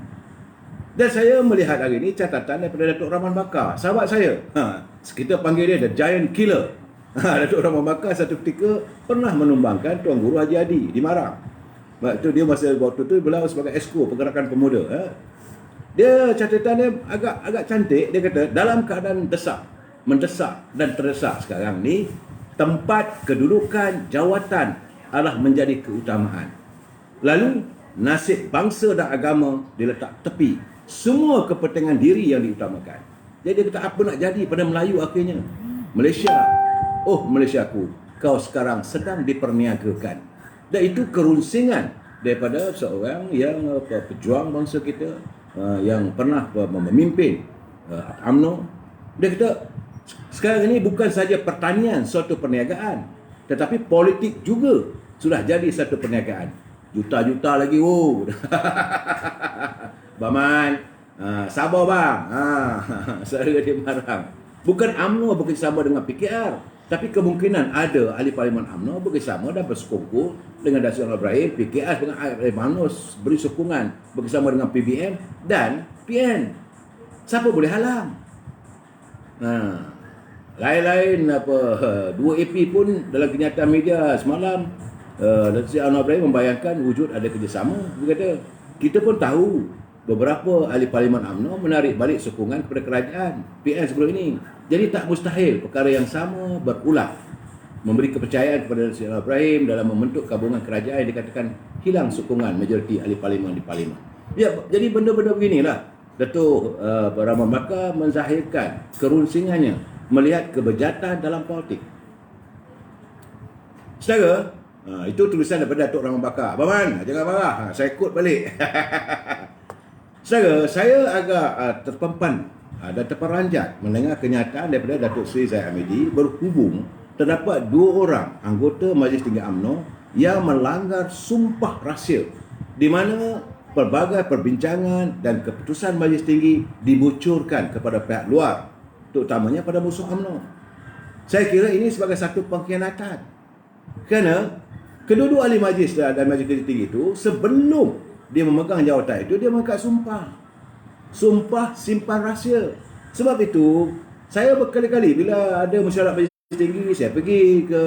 Dan saya melihat hari ini catatan daripada Datuk Rahman Bakar, sahabat saya. Kita panggil dia The Giant Killer. Datuk Rahman Bakar satu ketika pernah menumbangkan Tuan Guru Haji Adi di Marang. Waktu dia waktu tu beliau sebagai esko Pergerakan Pemuda. Dia catatan dia agak cantik. Dia kata dalam keadaan mendesak dan terdesak sekarang ni, tempat kedudukan jawatan adalah menjadi keutamaan. Lalu nasib bangsa dan agama diletak tepi. Semua kepentingan diri yang diutamakan. Jadi dia kata apa nak jadi pada Melayu akhirnya? Malaysia. Oh Malaysiaku, kau sekarang sedang diperniagakan. Dan itu kerunsingan daripada seorang yang pejuang bangsa kita, yang pernah memimpin UMNO. Dia kata sekarang ini bukan saja pertanian suatu perniagaan, tetapi politik juga sudah jadi satu perniagaan. Juta-juta lagi. Baman, sabar bang. Saudara dia marang. Bukan UMNO bekerjasama dengan PKR, tapi kemungkinan ada ahli parlimen UMNO bekerjasama dan bersekongkol dengan Datuk Anwar Ibrahim, PKR dengan UMNO beri sokongan bekerjasama dengan PBM dan PN. Siapa boleh halang? Lain-lain dua AP pun dalam kenyataan media semalam, Datuk Anwar Ibrahim membayangkan wujud ada kerjasama. Dia kata kita pun tahu beberapa ahli parlimen UMNO menarik balik sokongan kepada kerajaan PN sebelum ini. Jadi tak mustahil perkara yang sama berulang. Memberi kepercayaan kepada Datuk Anwar Ibrahim dalam membentuk gabungan kerajaan yang dikatakan hilang sokongan majoriti ahli parlimen di parlimen. Ya, jadi benda-benda beginilah Datuk Rahman Bakar menzahirkan kerunsingannya melihat kebejatan dalam politik. Saudara, itu tulisan daripada Datuk Rahman Bakar. Abang jangan marah, saya quote balik. Saudara, saya agak terpempan dan terperanjat mendengar kenyataan daripada Datuk Seri Zahid Hamidi berhubung terdapat 2 orang anggota Majlis Tinggi UMNO yang melanggar sumpah rahsia, di mana pelbagai perbincangan dan keputusan Majlis Tinggi dibocorkan kepada pihak luar, terutamanya pada musuh UMNO. Saya kira ini sebagai satu pengkhianatan, kerana kedua-dua ahli majlis dan Majlis Tinggi itu sebelum dia memegang jawatan itu, dia mengikat sumpah simpan rahsia. Sebab itu saya berkali-kali bila ada mesyuarat Majlis Tinggi, saya pergi ke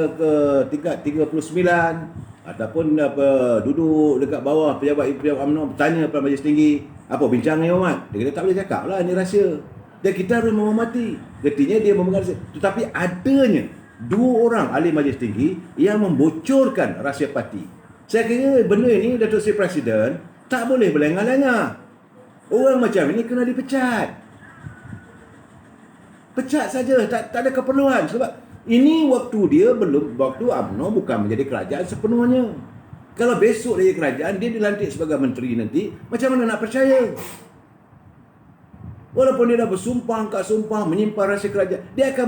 tingkat 39 ataupun duduk dekat bawah pejabat UMNO, bertanya pada Majlis Tinggi, apa bincang ni Ahmad? Dia kata tak boleh cakap lah, ini rahsia. Dan kita harus menghormati. Artinya dia memegang rahsia. Tetapi adanya 2 orang ahli Majlis Tinggi yang membocorkan rahsia parti. Saya kira benda ini Datuk Seri Presiden tak boleh berlengah-lengah. Orang macam ini kena dipecat. Pecat saja, tak ada keperluan. Sebab ini waktu UMNO bukan menjadi kerajaan sepenuhnya. Kalau besok dia kerajaan, dia dilantik sebagai menteri nanti, macam mana nak percaya? Walaupun dia dah bersumpah, angkat sumpah, menyimpan rahsia kerajaan, dia akan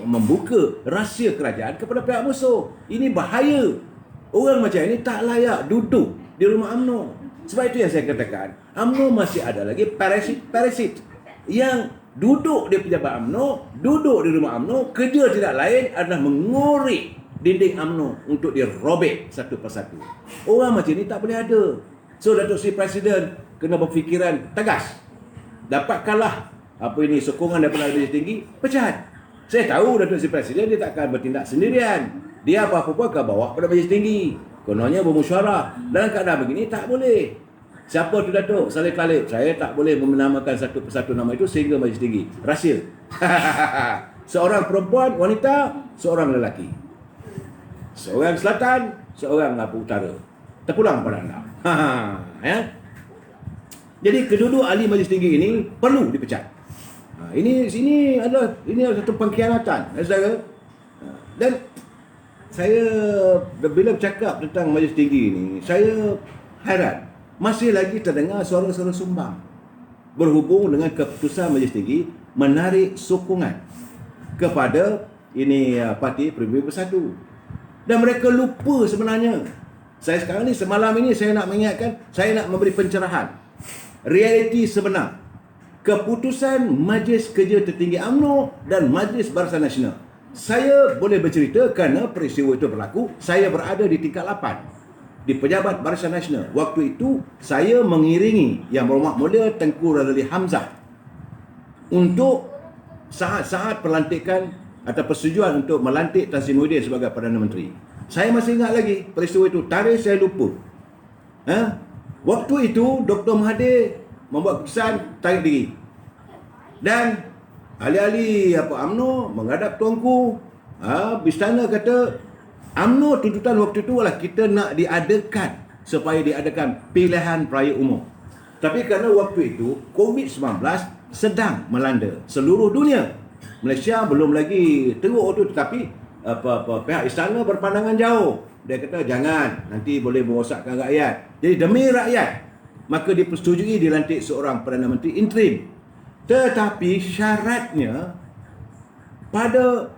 membuka rahsia kerajaan kepada pihak musuh. Ini bahaya. Orang macam ini tak layak duduk di rumah UMNO. Sebab itu yang saya katakan, UMNO masih ada lagi parasit yang duduk di pejabat UMNO, duduk di rumah UMNO, kerja tidak lain adalah mengorek dinding UMNO untuk dirobek satu persatu. Orang macam ini tak boleh ada. So Datuk Seri Presiden kena berfikiran tegas. Dapatkanlah sokongan daripada Majlis Tinggi, pecat. Saya tahu Datuk Seri Presiden dia tak akan bertindak sendirian. Dia apa-apa pun akan bawa pada Majlis Tinggi. Kononnya bermusyawarah. Dalam keadaan begini tak boleh. Siapa tu Datuk? Saleh Khalid. Saya tak boleh menamakan satu persatu nama itu sehingga Majlis Tinggi. Rahsia. Seorang perempuan, wanita, seorang lelaki. Seorang selatan, seorang utara. Terpulang pada anda. Ya? Jadi kedua-dua ahli Majlis Tinggi ini perlu dipecat. Ini adalah satu pengkhianatan, saudara. Dan saya bila bercakap tentang Majlis Tinggi ini, saya heran masih lagi terdengar suara-suara sumbang berhubung dengan keputusan Majlis Tinggi menarik sokongan kepada Parti Peribumi Bersatu. Dan mereka lupa sebenarnya. Saya sekarang ni, semalam ini saya nak mengingatkan, saya nak memberi pencerahan realiti sebenar keputusan Majlis Kerja Tertinggi UMNO dan Majlis Barisan Nasional Saya boleh bercerita kerana peristiwa itu berlaku. Saya berada di tingkat 8 di Pejabat Barisan Nasional. Waktu itu saya mengiringi Yang Berhormat Mulia Tengku Razali Hamzah untuk saat-saat pelantikan atau persetujuan untuk melantik Tan Sri Muhyiddin sebagai Perdana Menteri. Saya masih ingat lagi peristiwa itu. Tarikh saya lupa. Waktu itu Dr. Mahathir membuat keputusan tarik diri. Dan ahli-ahli UMNO menghadap Tuanku Istana kata UMNO tuntutan waktu itu adalah kita nak diadakan supaya diadakan pilihan raya umum. Tapi kerana waktu itu COVID-19 sedang melanda seluruh dunia. Malaysia belum lagi teruk tu, tetapi pihak istana berpandangan jauh. Dia kata jangan, nanti boleh merosakkan rakyat. Jadi demi rakyat maka dipersetujui dilantik seorang Perdana Menteri interim. Tetapi syaratnya pada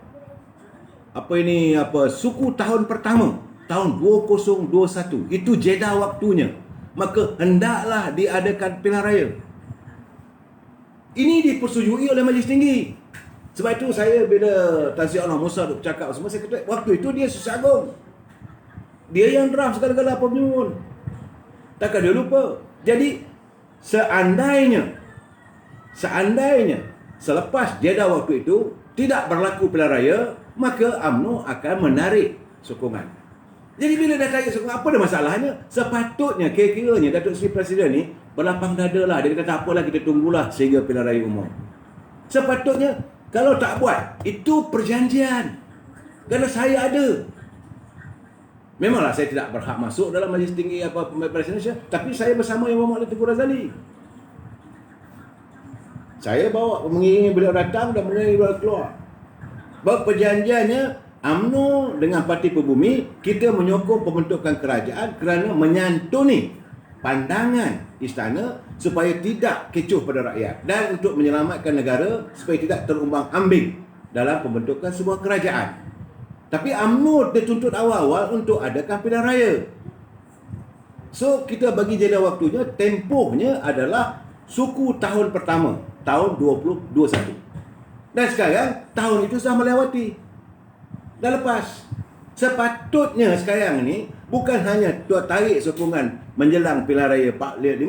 suku tahun pertama tahun 2021 itu jeda waktunya, maka hendaklah diadakan pilihan raya. Ini dipersetujui oleh Majlis Tinggi. Sebab itu saya bila Tan Sri Anwar Musa duk bercakap semua, saya kata waktu itu dia Susah Agung, dia yang draft segala-gala apa pun, takkan dia lupa. Jadi seandainya selepas jeda waktu itu tidak berlaku pilihan raya, maka UMNO akan menarik sokongan. Jadi bila dah tarik sokongan, apa dah masalahnya? Sepatutnya kira-kiranya Datuk Seri Presiden ni berlapang dada lah. Dia kata tak apalah, kita tunggulah sehingga pilihan raya umum. Sepatutnya kalau tak buat, itu perjanjian. Kerana saya ada. Memanglah saya tidak berhak masuk dalam Majlis Tinggi Barisan Malaysia, tapi saya bersama Yang Berhormat Tengku Razali. Saya bawa mengiringi beliau datang dan mengiringi beliau keluar. Perjanjiannya UMNO dengan Parti Perbumi, kita menyokong pembentukan kerajaan kerana menyantuni pandangan istana supaya tidak kecoh pada rakyat dan untuk menyelamatkan negara supaya tidak terumbang-ambing dalam pembentukan sebuah kerajaan. Tapi UMNO dituntut awal-awal untuk adakan pilihan raya. So kita bagi jeda waktunya, tempohnya adalah suku tahun pertama, tahun 2021. Dan sekarang tahun itu sudah melewati, dah lepas. Sepatutnya sekarang ni bukan hanya tarik sokongan menjelang pilihan raya 15,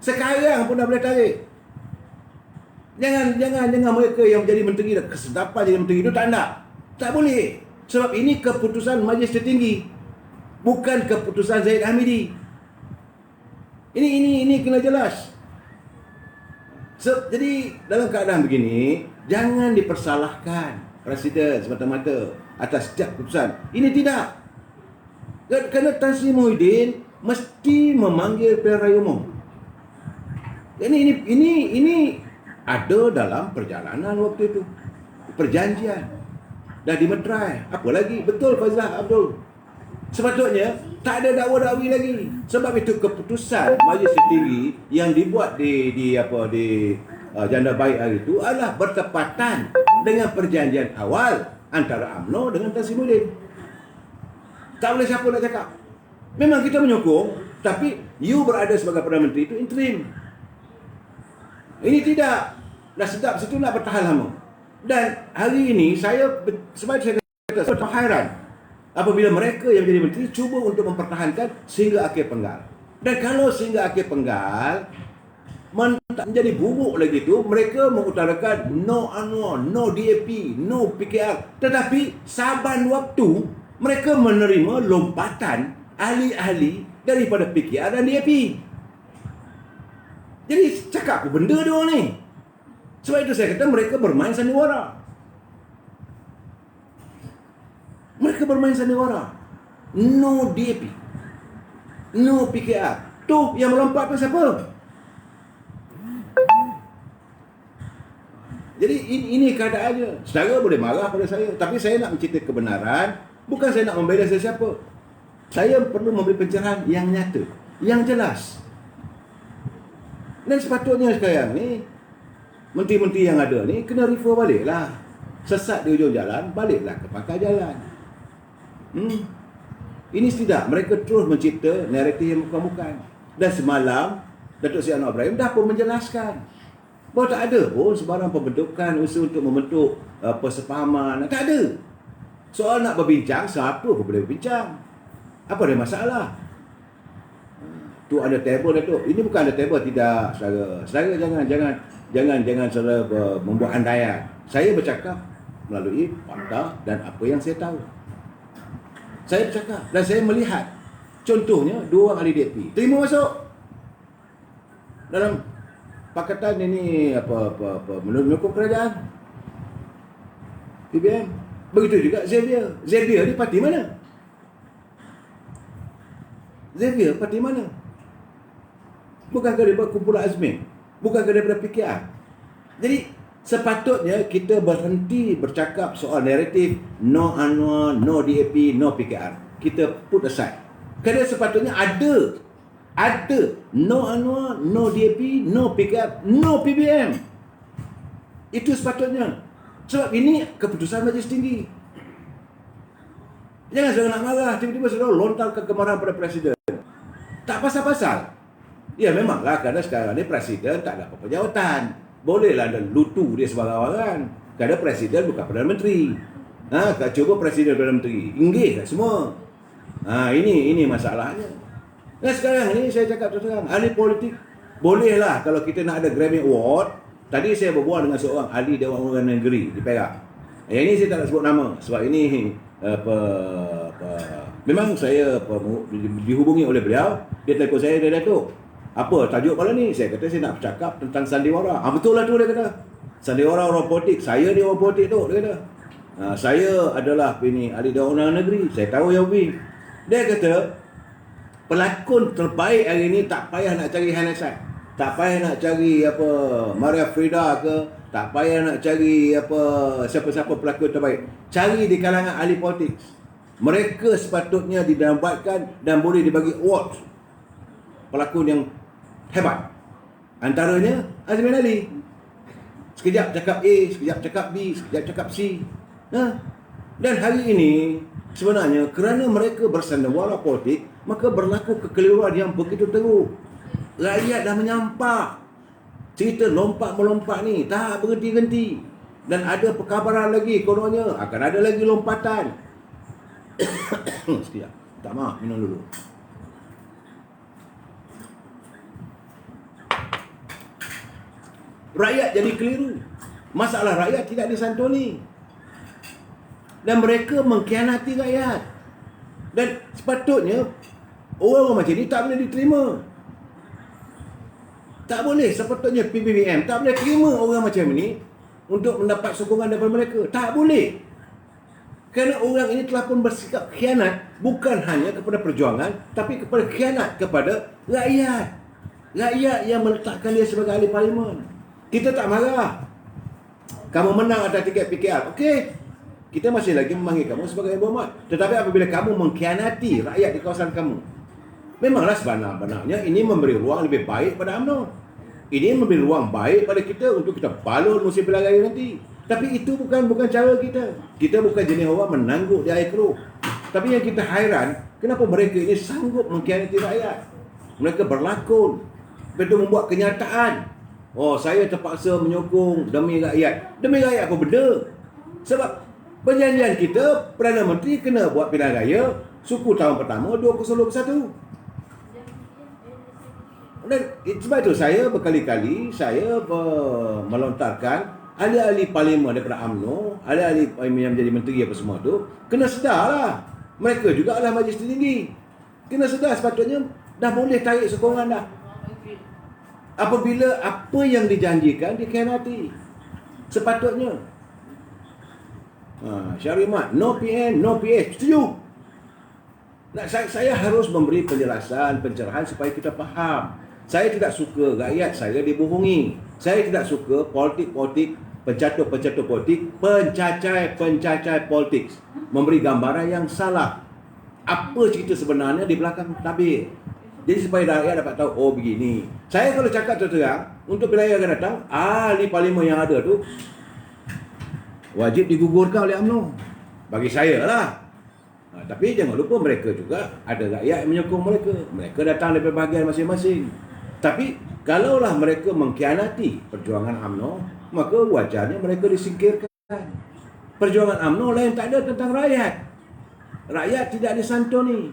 sekarang pun dah boleh tarik. Jangan mereka yang menjadi menteri dah kesedapan jadi menteri itu tak boleh. Sebab ini keputusan Majlis Tertinggi, bukan keputusan Zahid Hamidi. Ini kena jelas. Jadi dalam keadaan begini, jangan dipersalahkan Presiden semata-mata atas setiap keputusan. Ini tidak. Kerana Tan Sri Muhyiddin mesti memanggil pilihan raya umum. Ini ada dalam perjalanan waktu itu. Perjanjian. Dah dimeterai. Apa lagi? Betul Fazlah Abdul. Sepatutnya tak ada dakwa-dakwi lagi. Sebab itu keputusan Majlis Tertinggi yang dibuat di Janda Baik hari itu adalah bertepatan dengan perjanjian awal antara UMNO dengan Tan Sri Muhyiddin. Tak boleh siapa nak cakap. Memang kita menyokong, tapi you berada sebagai Perdana Menteri itu interim. Ini tidak. Dah sedap situ nak bertahan lama. Dan hari ini sebab saya kata saya hairan apabila mereka yang menjadi menteri cuba untuk mempertahankan sehingga akhir penggal. Dan kalau sehingga akhir penggal menjadi buruk lagi tu, mereka mengutarakan no Anwar, no DAP, no PKR. Tetapi saban waktu mereka menerima lompatan ahli-ahli daripada PKR dan DAP. Jadi cakap apa benda dia orang ni? Sebab itu saya kata mereka bermain sandiwara. Mereka bermain sandiwara. No DAP, no PKR. Tu yang melompat tu siapa? Jadi ini keadaannya. Saudara boleh marah pada saya, tapi saya nak mencerita kebenaran, bukan saya nak membela sesiapa. Saya perlu memberi pencerahan yang nyata, yang jelas. Dan sepatutnya sekarang ni menteri-menteri yang ada ni kena refer baliklah. Sesat di ujung jalan, baliklah ke pangkal jalan. Ini tidak, mereka terus mencipta naratif yang bukan-bukan. Dan semalam Datuk Seri Anwar Ibrahim dah pun menjelaskan Bahawa tak ada pun sebarang pembentukan usaha untuk membentuk persefahaman. Tak ada. Soal nak berbincang, siapa pun boleh berbincang. Apa ada masalah? Tu ada table dah tu. Ini bukan ada table, tidak, saudara. Saudara jangan saudara membuat andaian. Saya bercakap melalui fakta dan apa yang saya tahu. Saya bercakap dan saya melihat. Contohnya, 2 orang ahli DAP terima masuk dalam pakatan ini menyokong kerajaan PBM. Begitu juga Xavier. Xavier ni parti mana? Xavier parti mana? Bukankah daripada kumpulan Azmin? Bukankah daripada PKR? Jadi sepatutnya kita berhenti bercakap soal naratif no Anwar, no DAP, no PKR. Kita put aside. Kerana sepatutnya ada no Anwar, no DAP, no PKR, no PBM. Itu sepatutnya. Sebab ini keputusan Majlis Tinggi. Jangan saudara nak marah, tiba-tiba saudara lontarkan kemarahan pada Presiden. Tak pasal-pasal. Ya memanglah kerana sekarang ni Presiden tak ada apa-apa jawatan. Bolehlah ada lutu dia sebarang-barang. Kerana Presiden bukan Perdana Menteri. Cuba Presiden Perdana Menteri. Inggih semua. Ini masalahnya. Dan sekarang ni saya cakap terus terang, ahli politik bolehlah kalau kita nak ada Grammy Award. Tadi saya berbual dengan seorang ahli Dewan Undangan Negeri di Perak. Yang ini saya tak nak sebut nama sebab ini memang saya dihubungi oleh beliau. Dia telefon saya, dia Datuk, apa tajuk malam ni? Saya kata saya nak bercakap tentang sandiwara. Betul lah tu, dia kata. Sandiwara orang politik. Saya ni orang politik tu, dia kata. Saya adalah ahli Dewan Undangan Negeri. Saya tahu yang lebih. Dia kata pelakon terbaik hari ni tak payah nak cari Hana Syed. Tak payah nak cari Maria Frida ke, tak payah nak cari siapa-siapa pelakon terbaik. Cari di kalangan ahli politik. Mereka sepatutnya didambatkan dan boleh dibagi award pelakon yang hebat. Antaranya Azmin Ali. Sekejap cakap A, sekejap cakap B, sekejap cakap C. Dan hari ini sebenarnya kerana mereka bersandawara politik, maka berlaku kekeliruan yang begitu teruk. Rakyat dah menyampak. Cerita lompat-melompat ni tak berhenti-henti. Dan ada perkabaran lagi, kononnya akan ada lagi lompatan. Sekejap. Tak maaf, minum dulu. Rakyat jadi keliru. Masalah rakyat tidak disantuni. Dan mereka mengkhianati rakyat. Dan sepatutnya orang macam ni tak boleh diterima. Tak boleh. Sepatutnya PBBM tak boleh terima orang macam ni untuk mendapat sokongan daripada mereka. Tak boleh. Kerana orang ini telah pun bersikap khianat bukan hanya kepada perjuangan, tapi kepada khianat kepada rakyat. Rakyat yang meletakkan dia sebagai ahli parlimen. Kita tak marah. Kamu menang atas tiket PKR. Okey. Kita masih lagi memanggil kamu sebagai berhormat. Tetapi apabila kamu mengkhianati rakyat di kawasan kamu, memanglah sebenar-benarnya ini memberi ruang lebih baik pada UMNO. Ini memberi ruang baik pada kita untuk kita balon musim pilihan raya nanti. Tapi itu bukan cara kita. Kita bukan jenis orang menangguk di air keruh. Tapi yang kita hairan, kenapa mereka ini sanggup mengkhianati rakyat? Mereka berlakon. Mereka membuat kenyataan. Saya terpaksa menyokong demi rakyat. Demi rakyat apa benda? Sebab perjanjian kita, Perdana Menteri kena buat pilihan raya suku tahun pertama 2021. Dan sebab itu saya berkali-kali melontarkan ahli-ahli parlimen daripada UMNO, ahli-ahli yang menjadi menteri apa semua tu, kena sedarlah. Mereka juga adalah Majlis Tinggi. Kena sedar sepatutnya dah boleh tarik sokongan dah. Apabila apa yang dijanjikan dikhianati. Sepatutnya. Syarimat, no PM, no PH. Setuju? Saya harus memberi penjelasan, pencerahan supaya kita faham. Saya tidak suka rakyat saya dibohongi. Saya tidak suka politik-politik, pencatur-pencatur politik, pencacai politik memberi gambaran yang salah. Apa cerita sebenarnya di belakang tabir. Jadi supaya rakyat dapat tahu, begini. Saya kalau cakap terang, untuk pilihan yang akan datang, ahli parlimen yang ada tu wajib digugurkan oleh UMNO. Bagi saya lah. Tapi jangan lupa mereka juga ada rakyat yang menyokong mereka. Mereka datang dari bahagian masing-masing. Tapi kalaulah mereka mengkhianati perjuangan UMNO, maka wajarnya mereka disingkirkan. Perjuangan UMNO lain tak ada tentang rakyat. Rakyat tidak disantuni.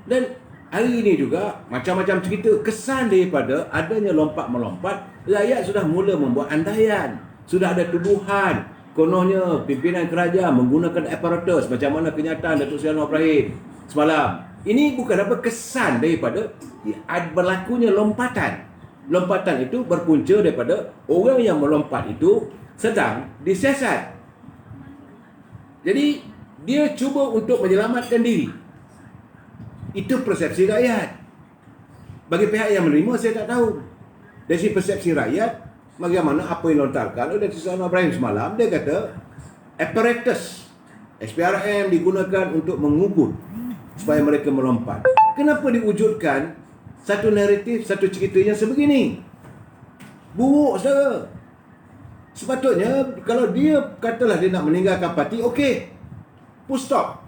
Dan hari ini juga macam-macam cerita kesan daripada adanya lompat-melompat, rakyat sudah mula membuat andaian. Sudah ada tuduhan kononnya pimpinan kerajaan menggunakan aparatus macam mana kenyataan Datuk Seri Anwar Ibrahim semalam. Ini bukan apa kesan daripada berlakunya lompatan. Lompatan itu berpunca daripada orang yang melompat itu sedang disiasat. Jadi dia cuba untuk menyelamatkan diri. Itu persepsi rakyat. Bagi pihak yang menerima, saya tak tahu. Dari persepsi rakyat, bagaimana apa yang lontarkan oleh Datuk Seri Anwar Ibrahim semalam, dia kata apparatus SPRM digunakan untuk mengugut supaya mereka melompat. Kenapa diwujudkan satu naratif, satu cerita yang sebegini? Buruk, saudara. Sepatutnya kalau dia katalah dia nak meninggalkan parti, okey, full stop.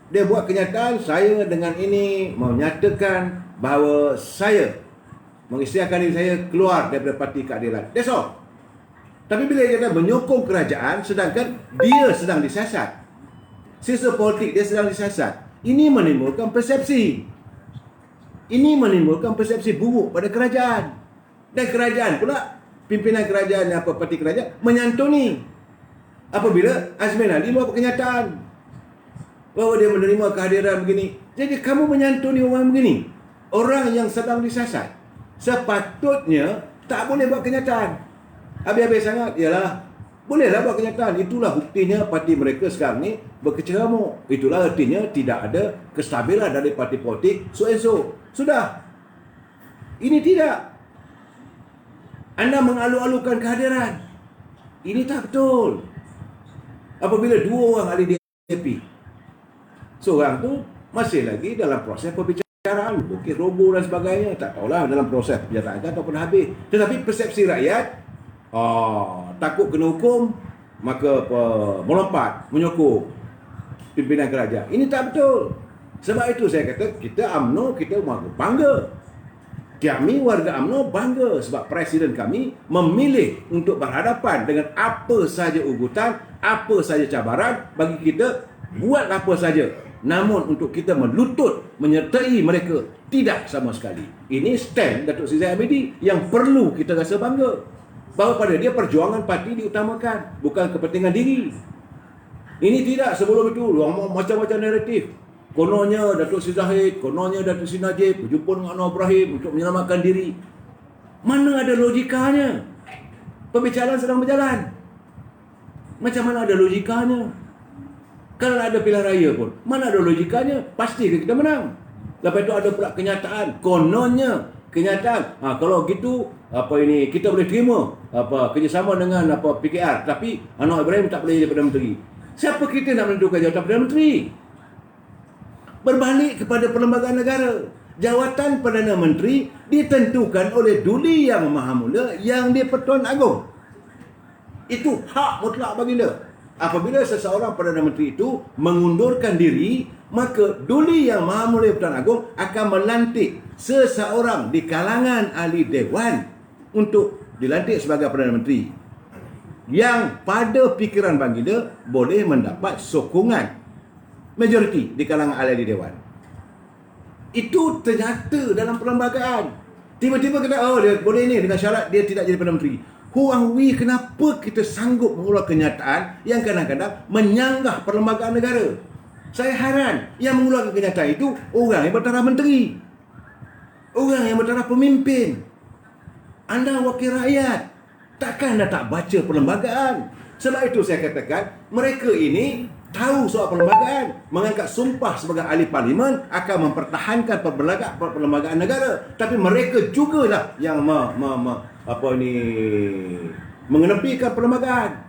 Dia buat kenyataan, saya dengan ini menyatakan bahawa saya mengisytiharkan diri saya keluar daripada Parti Keadilan. That's all. Tapi bila dia kata menyokong kerajaan sedangkan dia sedang disiasat, sisa politik dia sedang disiasat, ini menimbulkan persepsi. Ini menimbulkan persepsi buruk pada kerajaan. Dan kerajaan pula, pimpinan kerajaan apa parti kerajaan menyantuni apabila Azmin Ali buat kenyataan bahawa dia menerima kehadiran begini. Jadi kamu menyantuni orang begini, orang yang sedang disiasat, sepatutnya tak boleh buat kenyataan. Habis-habis sangat, ialah bolehlah buat kenyataan. Itulah buktinya parti mereka sekarang ni berkecamuk. Itulah artinya tidak ada kestabilan dari parti politik so and so. Sudah. Ini tidak. Anda mengalu-alukan kehadiran. Ini tak betul. Apabila dua orang ahli DAP, seorang tu masih lagi dalam proses perbicaraan, bukit roboh dan sebagainya, tak tahulah dalam proses perbicaraan ataupun habis. Tetapi persepsi rakyat, takut kena hukum, maka melompat, menyokong pimpinan kerajaan. Ini tak betul. Sebab itu saya kata, kita UMNO, kita bangga. Kami warga UMNO bangga sebab Presiden kami memilih untuk berhadapan dengan apa saja ugutan, apa saja cabaran bagi kita, buat apa saja. Namun untuk kita melutut menyertai mereka, tidak sama sekali. Ini stand Datuk Seri Zahid Hamidi yang perlu kita rasa bangga. Bahawa pada dia perjuangan parti diutamakan, bukan kepentingan diri. Ini tidak, sebelum itu macam-macam naratif. Kononnya Datuk Seri Zahid, kononnya Datuk Seri Najib berjumpa dengan Anwar Ibrahim untuk menyelamatkan diri. Mana ada logikanya? Pembicaraan sedang berjalan. Macam mana ada logikanya? Kalau ada pilihan raya pun, mana ada logikanya? Pasti kita menang. Lepas itu ada pula kenyataan, kononnya kenyataan. Kalau gitu, kita boleh terima kerjasama dengan PKR, tapi Anwar Ibrahim tak boleh jadi Perdana Menteri. Siapa kita nak menentukan jawatan Perdana Menteri? Berbalik kepada perlembagaan negara. Jawatan Perdana Menteri ditentukan oleh Duli Yang Maha Mulia yang di-Pertuan Agong. Itu hak mutlak baginda. Apabila seseorang Perdana Menteri itu mengundurkan diri, maka Duli Yang Maha Mulia Pertuan Agong akan melantik seseorang di kalangan ahli Dewan untuk dilantik sebagai Perdana Menteri, yang pada fikiran baginda boleh mendapat sokongan majoriti di kalangan ahli Dewan. Itu ternyata dalam perlembagaan. Tiba-tiba kata, dia boleh ni dengan syarat dia tidak jadi Perdana Menteri. Huang Wee, kenapa kita sanggup mengeluarkan kenyataan yang kadang-kadang menyanggah perlembagaan negara? Saya heran, yang mengeluarkan kenyataan itu orang yang bertaraf menteri, orang yang bertaraf pemimpin. Anda wakil rakyat, takkan anda tak baca perlembagaan? Sebab itu saya katakan, mereka ini tahu soal perlembagaan, mengangkat sumpah sebagai ahli parlimen akan mempertahankan perlembagaan negara, tapi mereka jugalah yang mengenepikan perlembagaan.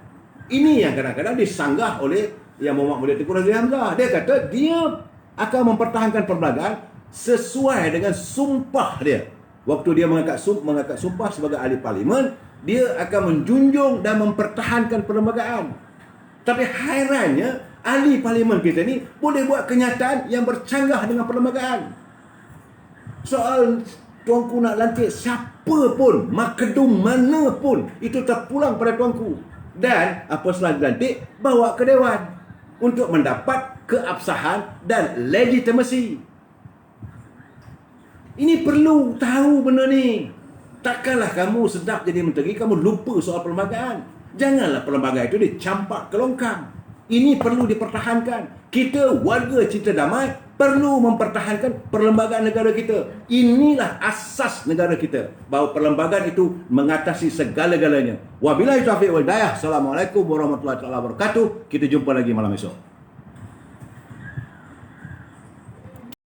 Ini yang kadang-kadang disanggah oleh Yang Muhammad Mulia Tengku Razli Hamzah. Dia kata dia akan mempertahankan perlembagaan sesuai dengan sumpah dia. Waktu dia mengangkat sumpah sebagai ahli parlimen, dia akan menjunjung dan mempertahankan perlembagaan. Tapi hairannya, ahli parlimen kita ni boleh buat kenyataan yang bercanggah dengan perlembagaan. Soal Tuanku nak lantik siapa pun, makedum mana pun, itu terpulang pada tuanku. Dan apa setelah dilantik, bawa ke Dewan untuk mendapat keabsahan dan legitimasi. Ini perlu tahu benda ni. Takkanlah kamu sedap jadi menteri, kamu lupa soal perlembagaan. Janganlah perlembagaan itu dicampak ke longkang. Ini perlu dipertahankan. Kita warga cinta damai perlu mempertahankan perlembagaan negara kita. Inilah asas negara kita, bahawa perlembagaan itu mengatasi segala-galanya. Wabillahi taufiq wal hidayah. Assalamualaikum warahmatullahi wabarakatuh. Kita jumpa lagi malam esok.